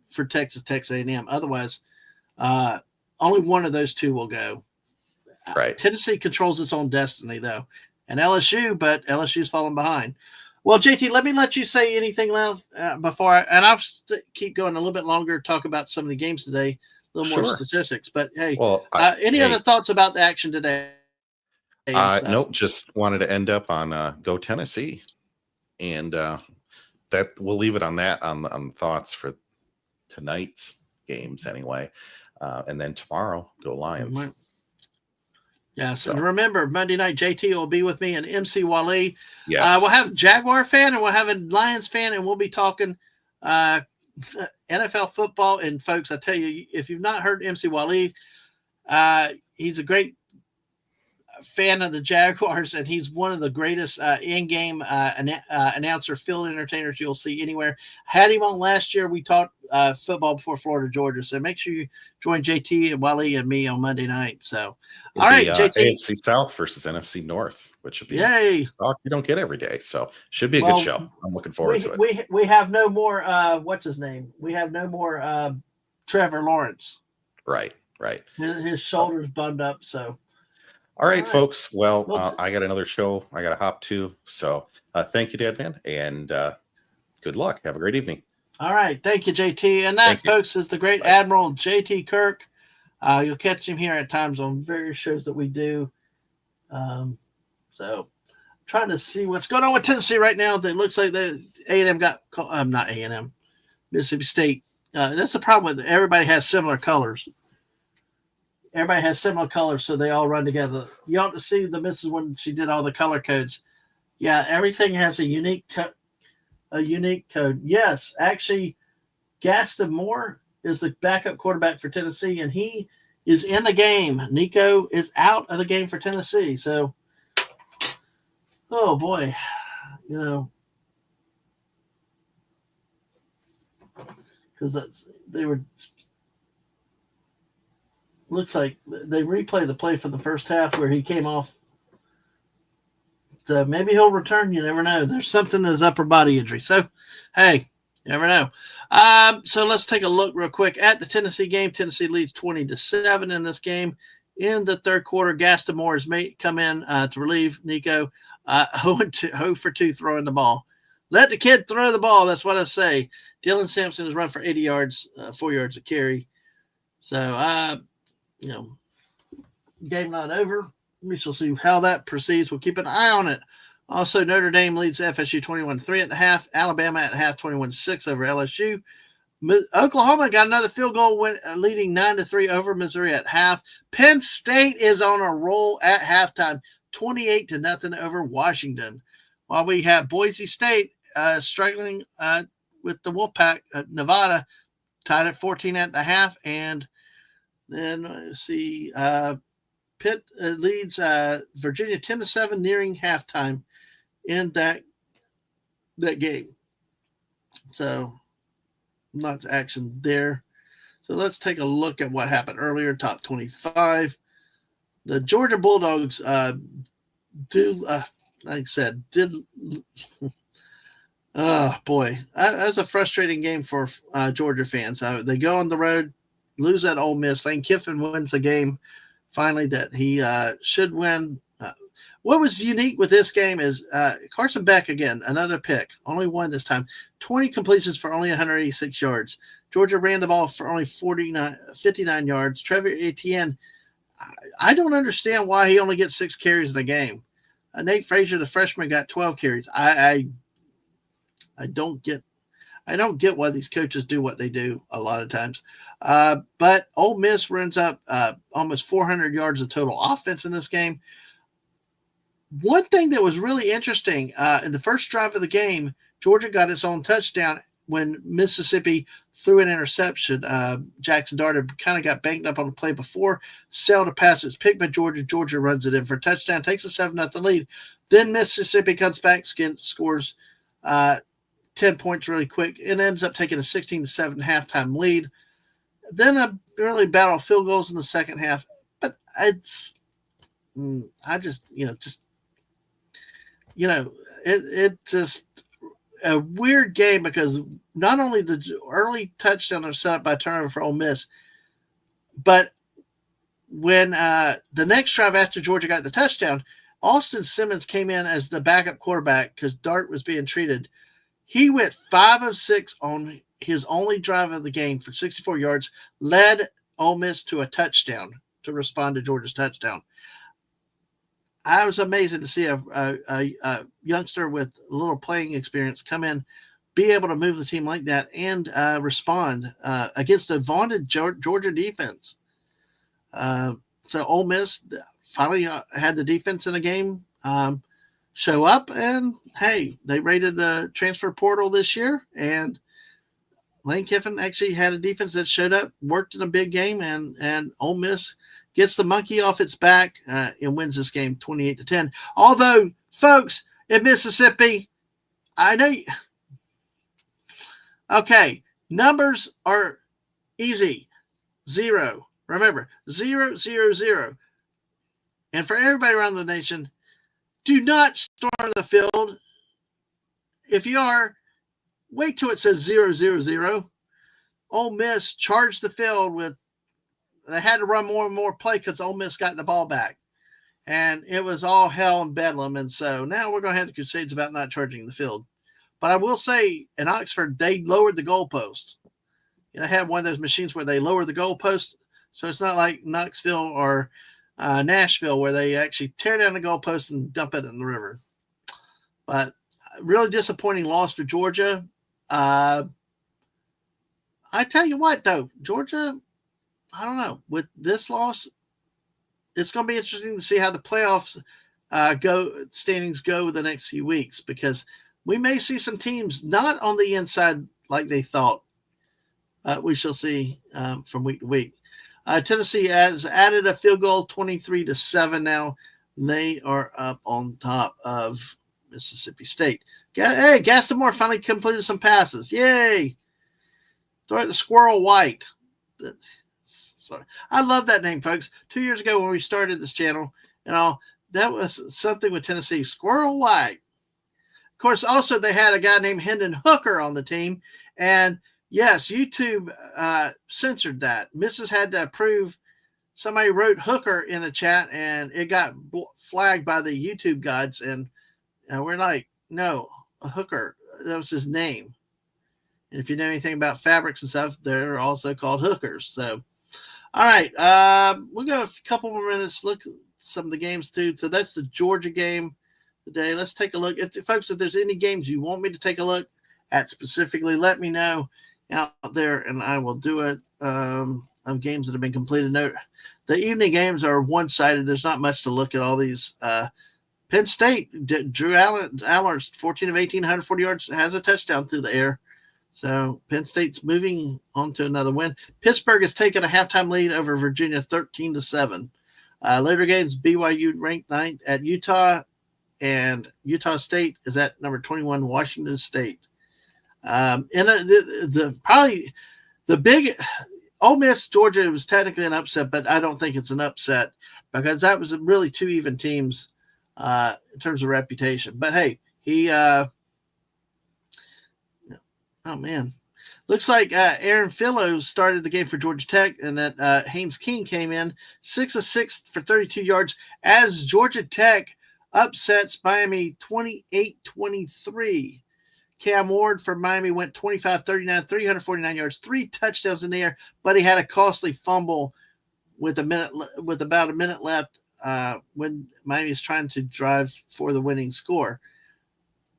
for Texas A&M. Otherwise, only one of those 2 will go. Right. Tennessee controls its own destiny, though, and but LSU's falling behind. Well, JT, let me let you say anything else before I'll keep going a little bit longer, talk about some of the games today, a little more statistics. But hey, any other thoughts about the action today? Nope, just wanted to end up on Go Tennessee, and that we'll leave it on that on thoughts for tonight's games anyway, and then tomorrow Go Lions. Yes, and remember, Monday night, JT will be with me and MC Wally. Yes. We'll have a Jaguar fan and we'll have a Lions fan, and we'll be talking NFL football. And, folks, I tell you, if you've not heard MC Wally, he's a great fan of the Jaguars, and he's one of the greatest in-game announcer, field entertainers you'll see anywhere. Had him on last year. We talked football before Florida, Georgia. So make sure you join JT and Wally and me on Monday night. So, all right, JT. AFC South versus NFC North, which would be talk you don't get every day. So should be a good show. I'm looking forward to it. We have no more. What's his name? We have no more Trevor Lawrence. Right. His shoulders bummed up. So. All right, folks. Well, I got another show I got to hop to. So thank you, Dadman, and good luck. Have a great evening. All right. Thank you, JT. And that, folks, is the great Admiral JT Kirk. You'll catch him here at times on various shows that we do. So trying to see what's going on with Tennessee right now. It looks like the A&M got not A&M, Mississippi State. That's the problem with everybody has similar colors. Everybody has similar colors, so they all run together. You ought to see the missus when she did all the color codes. Yeah, everything has a unique code. Yes, actually, Gaston Moore is the backup quarterback for Tennessee, and he is in the game. Nico is out of the game for Tennessee. So, oh boy, because they were. Looks like they replay the play for the first half where he came off. So maybe he'll return. You never know. There's something in his upper body injury. So, hey, you never know. So let's take a look real quick at the Tennessee game. Tennessee leads 20-7 in this game. In the third quarter, Gaston Moore has come in to relieve Nico. 0 for 2 throwing the ball. Let the kid throw the ball. That's what I say. Dylan Sampson has run for 80 yards, 4 yards a carry. So, game not over. We shall see how that proceeds. We'll keep an eye on it. Also, Notre Dame leads FSU 21-3 at the half. Alabama at half 21-6 over LSU. Oklahoma got another field goal leading 9-3 over Missouri at half. Penn State is on a roll at halftime, 28-0 over Washington. While we have Boise State struggling with the Wolfpack, Nevada tied at 14 at the half, and then let's see, Pitt leads Virginia 10-7 nearing halftime in that game. So lots of action there. So let's take a look at what happened earlier. Top 25. The Georgia Bulldogs like I said, oh boy, that was a frustrating game for Georgia fans. They go on the road, lose at Ole Miss. Lane Kiffin wins the game finally that he should win. What was unique with this game is Carson Beck, again, another pick, only one this time, 20 completions for only 186 yards. Georgia ran the ball for only 59 yards. Trevor Etienne, I don't understand why he only gets 6 carries in a game. Nate Frazier, the freshman, got 12 carries. I don't get why these coaches do what they do a lot of times. But Ole Miss runs up almost 400 yards of total offense in this game. One thing that was really interesting, in the first drive of the game, Georgia got its own touchdown when Mississippi threw an interception. Jackson Dart kind of got banged up on the play before, sailed a pass. It was picked by Georgia. Georgia runs it in for a touchdown, takes a 7-0 lead. Then Mississippi comes back, scores 10 points really quick, and ends up taking a 16-7 halftime lead. Then a really battle of field goals in the second half. But it's just a weird game because not only the early touchdown was set up by turnover for Ole Miss, but when the next drive after Georgia got the touchdown, Austin Simmons came in as the backup quarterback because Dart was being treated. He went 5 of 6 on his only drive of the game for 64 yards, led Ole Miss to a touchdown to respond to Georgia's touchdown. I was amazed to see a youngster with a little playing experience come in, be able to move the team like that, and respond against a vaunted Georgia defense. So Ole Miss finally had the defense in the game show up, and hey, they raided the transfer portal this year, and Lane Kiffin actually had a defense that showed up, worked in a big game, and Ole Miss gets the monkey off its back and wins this game 28-10. Although, folks, in Mississippi, I know okay, numbers are easy. 0. Remember, 0, 0, 0. And for everybody around the nation, do not storm the field. If you are, wait till it says 0, 0, 0. Ole Miss charged the field with, they had to run more and more play because Ole Miss got the ball back. And it was all hell and bedlam. And so now we're going to have the Crusades about not charging the field. But I will say, in Oxford, they lowered the goalpost. They had one of those machines where they lower the goalpost So it's not like Knoxville or Nashville where they actually tear down the goalpost and dump it in the river. But really disappointing loss for Georgia. I tell you what, though, Georgia, I don't know. With this loss, it's going to be interesting to see how the playoffs standings go the next few weeks, because we may see some teams not on the inside like they thought. We shall see from week to week. Tennessee has added a field goal, 23-7 now. They are up on top of Mississippi State. Hey, Gaston Moore finally completed some passes. Yay! Throw it to Squirrel White. So, I love that name, folks. 2 years ago when we started this channel, that was something with Tennessee. Squirrel White. Of course, also they had a guy named Hendon Hooker on the team. And yes, YouTube censored that. Mrs. had to approve. Somebody wrote Hooker in the chat, and it got flagged by the YouTube gods. And we're like, no, a hooker. That was his name. And if you know anything about fabrics and stuff, they're also called hookers. So, all right. We'll go a couple more minutes, look at some of the games too. So that's the Georgia game today. Let's take a look. Folks, if there's any games you want me to take a look at specifically, let me know out there, and I will do it. Of games that have been completed. Note, the evening games are one-sided. There's not much to look at all these. Penn State, Drew Allar's 14 of 18, 140 yards, has a touchdown through the air. So Penn State's moving on to another win. Pittsburgh has taken a halftime lead over Virginia, 13-7. Later games, BYU ranked 9th at Utah, and Utah State is at number 21, Washington State. Probably the big Ole Miss Georgia was technically an upset, but I don't think it's an upset because that was really two even teams in terms of reputation. But hey, oh man, looks like Aaron Philo started the game for Georgia Tech, and that Haynes King came in 6 of 6 for 32 yards as Georgia Tech upsets Miami 28-23. Cam Ward for Miami went 25-39, 349 yards, 3 touchdowns in the air, but he had a costly fumble with about a minute left when Miami is trying to drive for the winning score.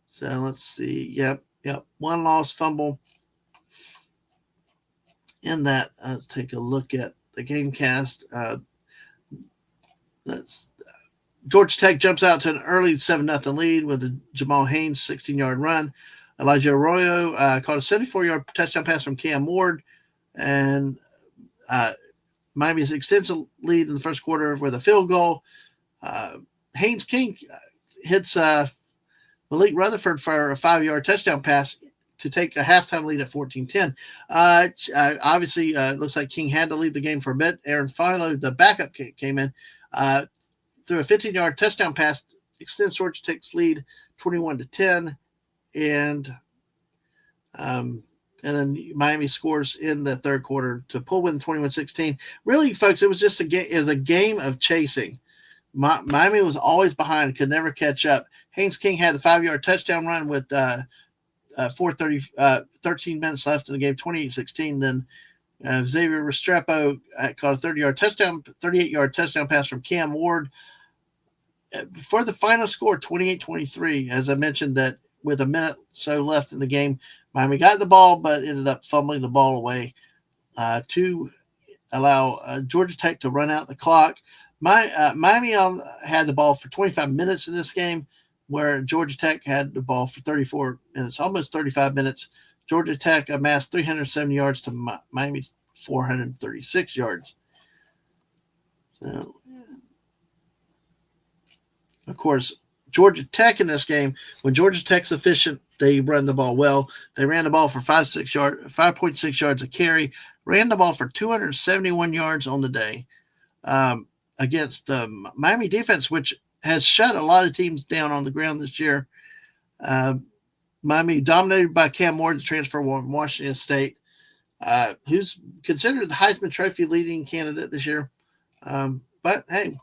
So let's see. Yep. One lost fumble in that. Let's take a look at the game cast. Georgia Tech jumps out to an early 7-0 lead with a Jamal Haynes 16-yard run. Elijah Arroyo caught a 74-yard touchdown pass from Cam Ward, and Miami's extensive lead in the first quarter with a field goal. Haynes King hits Malik Rutherford for a 5-yard touchdown pass to take a halftime lead at 14-10. Obviously, it looks like King had to leave the game for a bit. Aaron Philo, the backup, came in through a 15-yard touchdown pass, extends Georgia Tech's lead 21-10. And then Miami scores in the third quarter to pull win 21-16. Really, folks, it was just a game of chasing. Miami was always behind, could never catch up. Haynes King had the 5-yard touchdown run with 13 minutes left in the game, 28-16. Then Xavier Restrepo caught a 38-yard touchdown pass from Cam Ward for the final score, 28-23. As I mentioned, that with a minute so left in the game, Miami got the ball, but ended up fumbling the ball away to allow Georgia Tech to run out the clock. Miami had the ball for 25 minutes in this game, where Georgia Tech had the ball for 34 minutes, almost 35 minutes. Georgia Tech amassed 370 yards to Miami's 436 yards. So, of course, Georgia Tech in this game, when Georgia Tech's efficient, they run the ball well. They ran the ball for 5.6 yards a carry, ran the ball for 271 yards on the day against the Miami defense, which has shut a lot of teams down on the ground this year. Miami dominated by Cam Ward, the transfer from Washington State, who's considered the Heisman Trophy leading candidate this year. But, hey,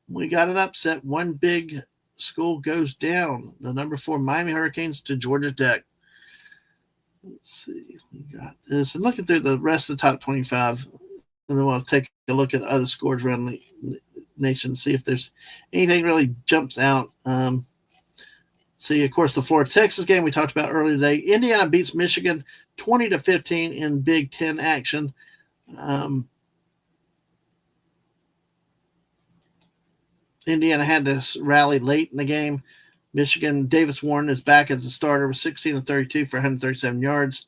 we got an upset. One big school goes down. The number 4 Miami Hurricanes to Georgia Tech. Let's see. We got this. And looking through the rest of the top 25, and then we'll take a look at other scores around the nation, see if there's anything really jumps out. See, of course, the Florida Texas game we talked about earlier today. Indiana beats Michigan 20-15 in Big Ten action. Indiana had to rally late in the game. Michigan, Davis Warren is back as a starter with 16-32 for 137 yards.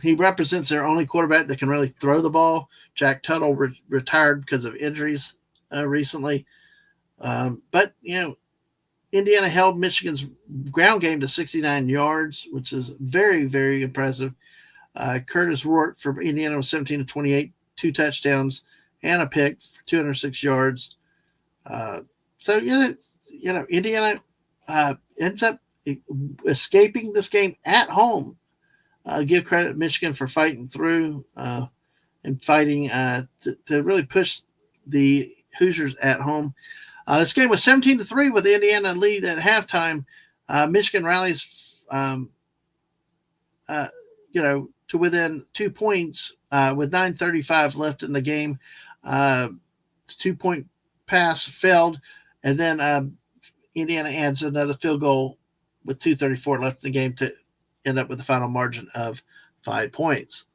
He represents their only quarterback that can really throw the ball. Jack Tuttle retired because of injuries recently. But, Indiana held Michigan's ground game to 69 yards, which is very, very impressive. Curtis Rourke for Indiana was 17-28, 2 touchdowns and a pick for 206 yards. So, Indiana ends up escaping this game at home. Give credit to Michigan for fighting through and fighting to really push the Hoosiers at home. This game was 17-3 with the Indiana lead at halftime. Michigan rallies, to within 2 points with 9:35 left in the game. 2-point pass failed, and then Indiana adds another field goal with 2:34 left in the game to end up with a final margin of 5 points.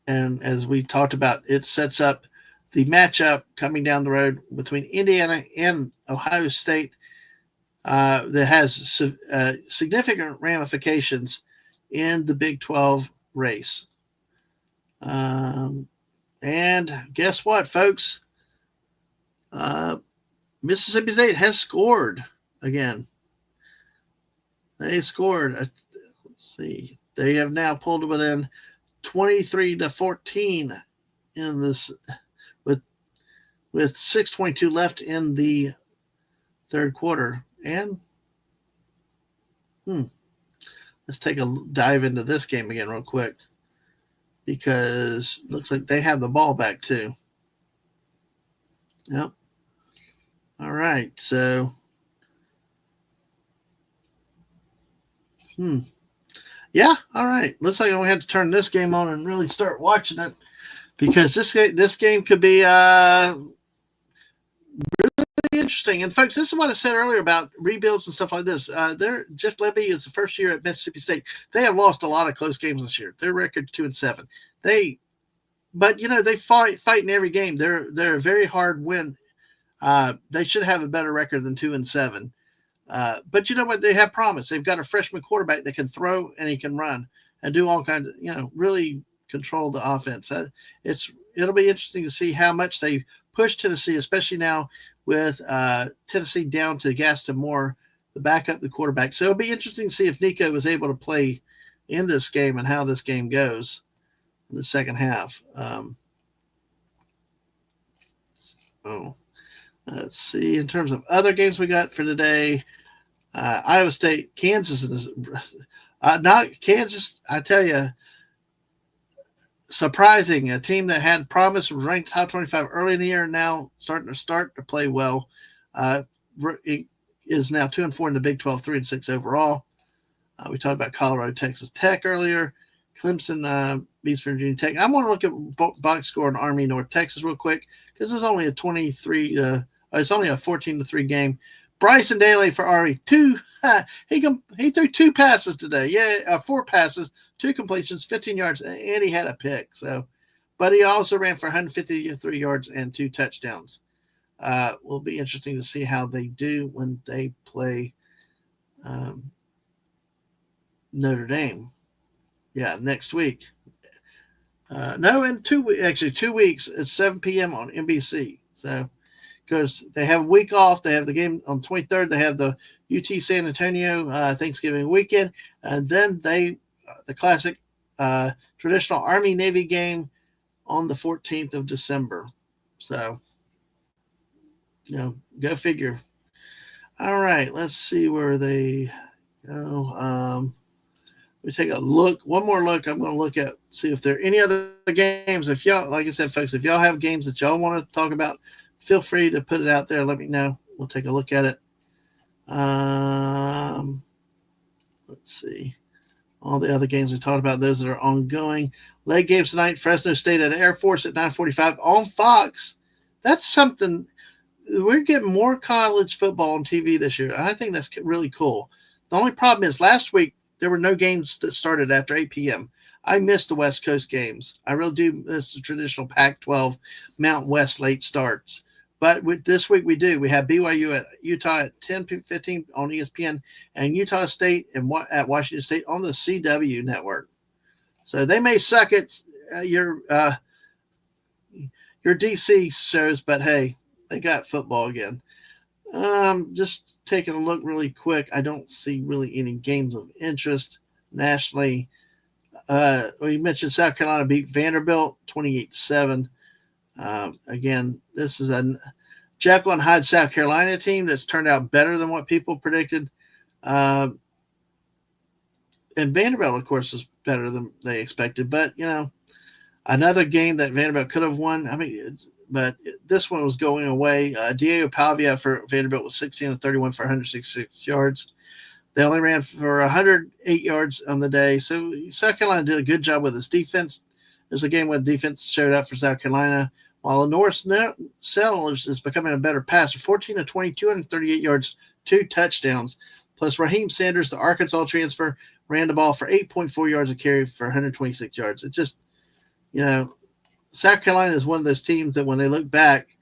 And as we talked about, it sets up the matchup coming down the road between Indiana and Ohio State that has significant ramifications in the Big 12 race. And guess what, folks? Mississippi State has scored again. They scored. Let's see. They have now pulled within 23-14 in this, with 6:22 left in the third quarter. And let's take a dive into this game again real quick, because it looks like they have the ball back too. Yep. All right. So, yeah. All right. Looks like I have to turn this game on and really start watching it, because this game could be really interesting. And folks, this is what I said earlier about rebuilds and stuff like this. Jeff Lebby is the first year at Mississippi State. They have lost a lot of close games this year. Their record 2-7. They fight in every game. They're a very hard win. They should have a better record than 2-7. But you know what? They have promise. They've got a freshman quarterback that can throw and he can run and do all kinds of, really control the offense. It'll be interesting to see how much they push Tennessee, especially now with Tennessee down to Gaston Moore, the backup, the quarterback. So it'll be interesting to see if Nico was able to play in this game and how this game goes in the second half. Let's see. In terms of other games we got for today, Iowa State, Kansas is not Kansas. I tell you, surprising. A team that had promise, was ranked top 25 early in the year, now starting to play well. It is now 2-4 in the Big 12, 3-6 overall. We talked about Colorado, Texas Tech earlier. Clemson beats Virginia Tech. I want to look at box score in Army North Texas real quick, because it's only a 14-3 game. Bryson Daly for Army, he threw 2 passes today. Yeah, 4 passes, 2 completions, 15 yards, and he had a pick. But he also ran for 153 yards and 2 touchdowns. Will be interesting to see how they do when they play Notre Dame. Yeah, next week. In 2 weeks. Actually, 2 weeks at 7 p.m. on NBC. So, because they have a week off, they have the game on 23rd. They have the UT San Antonio Thanksgiving weekend, and then the classic traditional Army Navy game on the 14th of December. So, go figure. All right, let's see where they go. We take a look, one more look. I'm going to look at, see if there are any other games. If y'all, like I said, folks, if y'all have games that y'all want to talk about, feel free to put it out there. Let me know. We'll take a look at it. Let's see. All the other games we talked about, those that are ongoing. Late games tonight, Fresno State at Air Force at 9:45 on Fox. That's something. We're getting more college football on TV this year. I think that's really cool. The only problem is last week there were no games that started after 8 p.m. I missed the West Coast games. I really do miss the traditional Pac-12 Mountain West late starts. But this week we do. We have BYU at Utah at 10:15 on ESPN and Utah State at Washington State on the CW network. So they may suck at your DC shows, but hey, they got football again. Just taking a look really quick. I don't see really any games of interest nationally. We mentioned South Carolina beat Vanderbilt 28-7. Again, this is a Jekyll and Hyde South Carolina team that's turned out better than what people predicted. And Vanderbilt, of course, is better than they expected. But, another game that Vanderbilt could have won. But this one was going away. Diego Pavia for Vanderbilt was 16-31 for 166 yards. They only ran for 108 yards on the day. So South Carolina did a good job with its defense. There's a game where defense showed up for South Carolina, while the North Sellers is becoming a better passer. 14-20, 238 yards, 2 touchdowns. Plus Raheem Sanders, the Arkansas transfer, ran the ball for 8.4 yards a carry for 126 yards. It just, South Carolina is one of those teams that when they look back,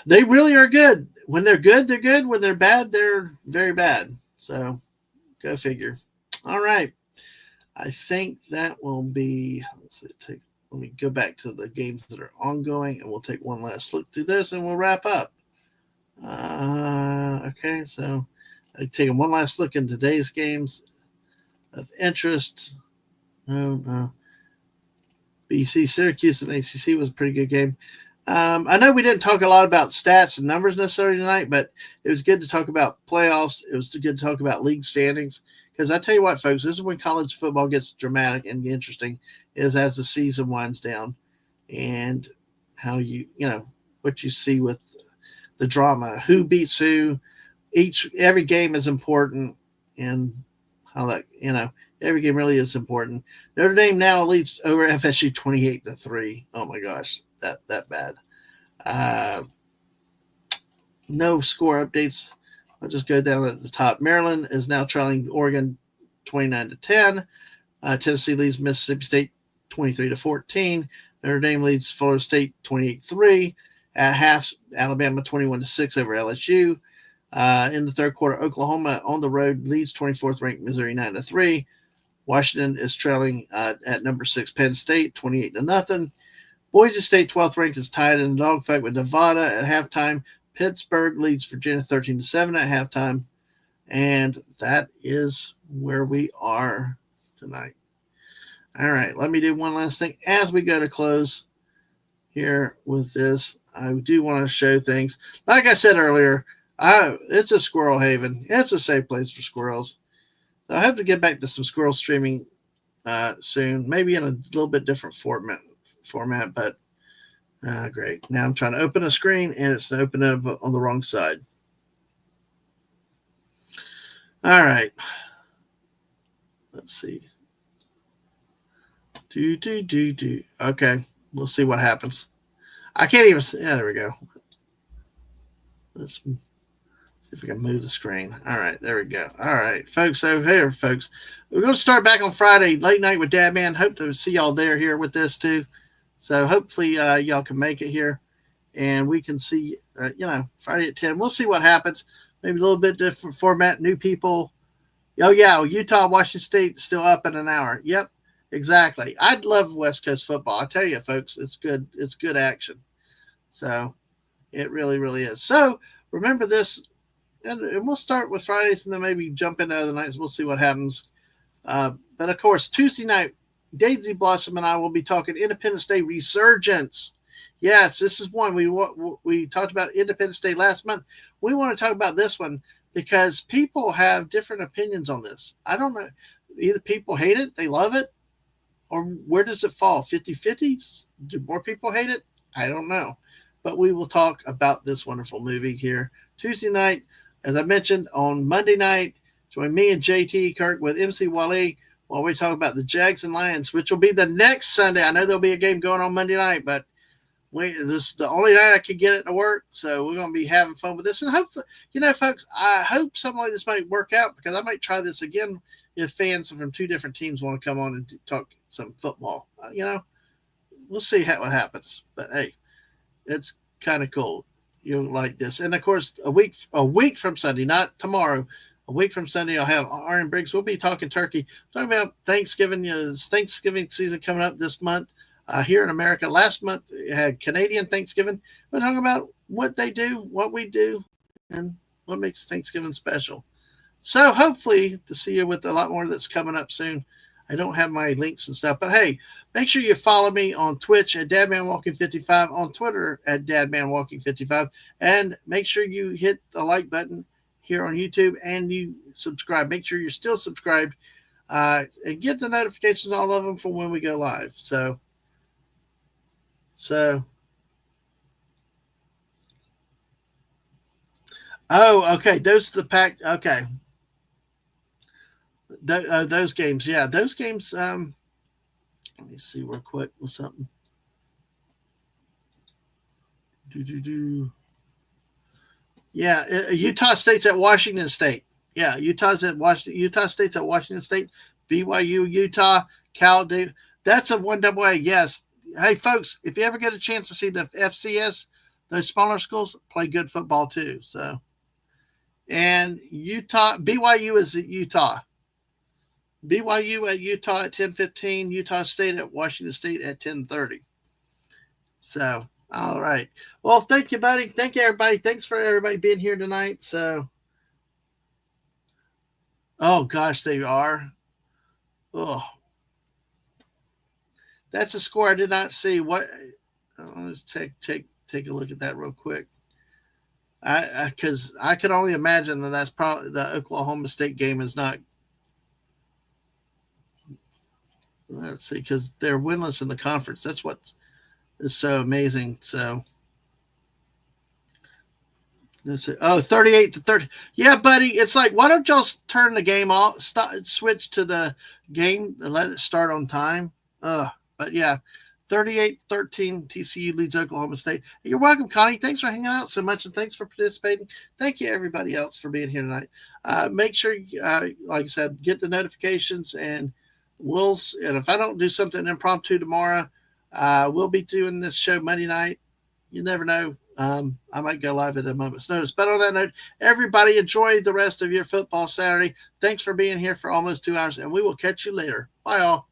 they really are good. When they're good, they're good. When they're bad, they're very bad. So go figure. All right. I think that will be, let me go back to the games that are ongoing, and we'll take one last look through this, and we'll wrap up. Okay, so I'm taking one last look in today's games of interest. No. BC Syracuse and ACC was a pretty good game. I know we didn't talk a lot about stats and numbers necessarily tonight, but it was good to talk about playoffs. It was good to talk about league standings, because I tell you what, folks, this is when college football gets dramatic and interesting, is as the season winds down and how what you see with the drama, who beats who. Every game is important, and how that, every game really is important. Notre Dame now leads over FSU 28-3. Oh my gosh, that bad. No score updates. I'll just go down at the top. Maryland is now trailing Oregon 29-10. Tennessee leads Mississippi State 23-14. Notre Dame leads Florida State 28-3. At half, Alabama 21-6 over LSU. In the third quarter, Oklahoma on the road leads 24th ranked Missouri 9-3. Washington is trailing at number 6 Penn State 28-0. Boise State 12th ranked is tied in a dogfight with Nevada at halftime. Pittsburgh leads Virginia 13-7 at halftime. And that is where we are tonight. All right, let me do one last thing as we go to close here with this. I do want to show things. Like I said earlier, it's a squirrel haven. It's a safe place for squirrels. So I hope to get back to some squirrel streaming soon, maybe in a little bit different format, but great. Now I'm trying to open a screen, and it's open up on the wrong side. All right. Let's see. Okay. We'll see what happens. I can't even see. Yeah, there we go. Let's see if we can move the screen. All right. There we go. All right, folks. So here, folks, we're going to start back on Friday, late night with Dadman. Hope to see y'all there here with this too. So hopefully y'all can make it here, and we can see, Friday at 10. We'll see what happens. Maybe a little bit different format, new people. Oh, yeah, Utah, Washington State still up in an hour. Yep, exactly. I'd love West Coast football. I tell you, folks, it's good. It's good action. So it really, really is. So remember this, and we'll start with Fridays and then maybe jump into other nights. We'll see what happens. But, of course, Tuesday night, Daisy Blossom and I will be talking Independence Day resurgence. Yes, this is one. We talked about Independence Day last month. We want to talk about this one because people have different opinions on this. I don't know. Either people hate it, they love it, or where does it fall? 50-50? Do more people hate it? I don't know. But we will talk about this wonderful movie here Tuesday night. As I mentioned, on Monday night, Join me and JT Kirk with MC Wally while we talk about the Jags and Lions, which will be the next Sunday. I know there'll be a game going on Monday night, but this is the only night I could get it to work. So we're going to be having fun with this. And hopefully, folks, I hope something like this might work out, because I might try this again if fans from two different teams want to come on and talk some football. We'll see what happens. But hey, it's kind of cool. You'll like this. And of course, a week from Sunday, not tomorrow, a week from Sunday, I'll have Aaron Briggs. We'll be talking turkey, talking about Thanksgiving. Thanksgiving season coming up this month here in America. Last month, we had Canadian Thanksgiving. We're talking about what they do, what we do, and what makes Thanksgiving special. So hopefully to see you with a lot more that's coming up soon. I don't have my links and stuff, but hey, make sure you follow me on Twitch at DadmanWalking55, on Twitter at DadmanWalking55, and make sure you hit the like button here on YouTube and you subscribe. Make sure you're still subscribed and get the notifications, all of them, from when we go live. So, oh, okay, those are the pack. Okay. Those games, yeah, those games. Let me see real quick with something. Yeah, Utah State's at Washington State. Yeah, Utah State's at Washington State. BYU, Utah, Cal. That's a 1AA. Yes. Hey, folks, if you ever get a chance to see the FCS, those smaller schools play good football too. So, and BYU is at Utah. BYU at Utah at 10:15, Utah State at Washington State at 10:30. So, all right. Well, thank you, buddy. Thank you, everybody. Thanks for everybody being here tonight. So, oh gosh, they are. Oh, that's a score I did not see. What? Let's take a look at that real quick. Because I could only imagine that's probably the Oklahoma State game is not. Let's see, because they're winless in the conference. That's what is so amazing. So, let's see. Oh, 38-30. Yeah, buddy. It's like, why don't y'all turn the game off, switch to the game and let it start on time? But yeah, 38-13, TCU leads Oklahoma State. You're welcome, Connie. Thanks for hanging out so much, and thanks for participating. Thank you, everybody else, for being here tonight. Make sure, like I said, get the notifications, and if I don't do something impromptu tomorrow, we'll be doing this show Monday night. You never know. I might go live at a moment's notice. But on that note, everybody enjoy the rest of your football Saturday. Thanks for being here for almost 2 hours, and we will catch you later. Bye, all.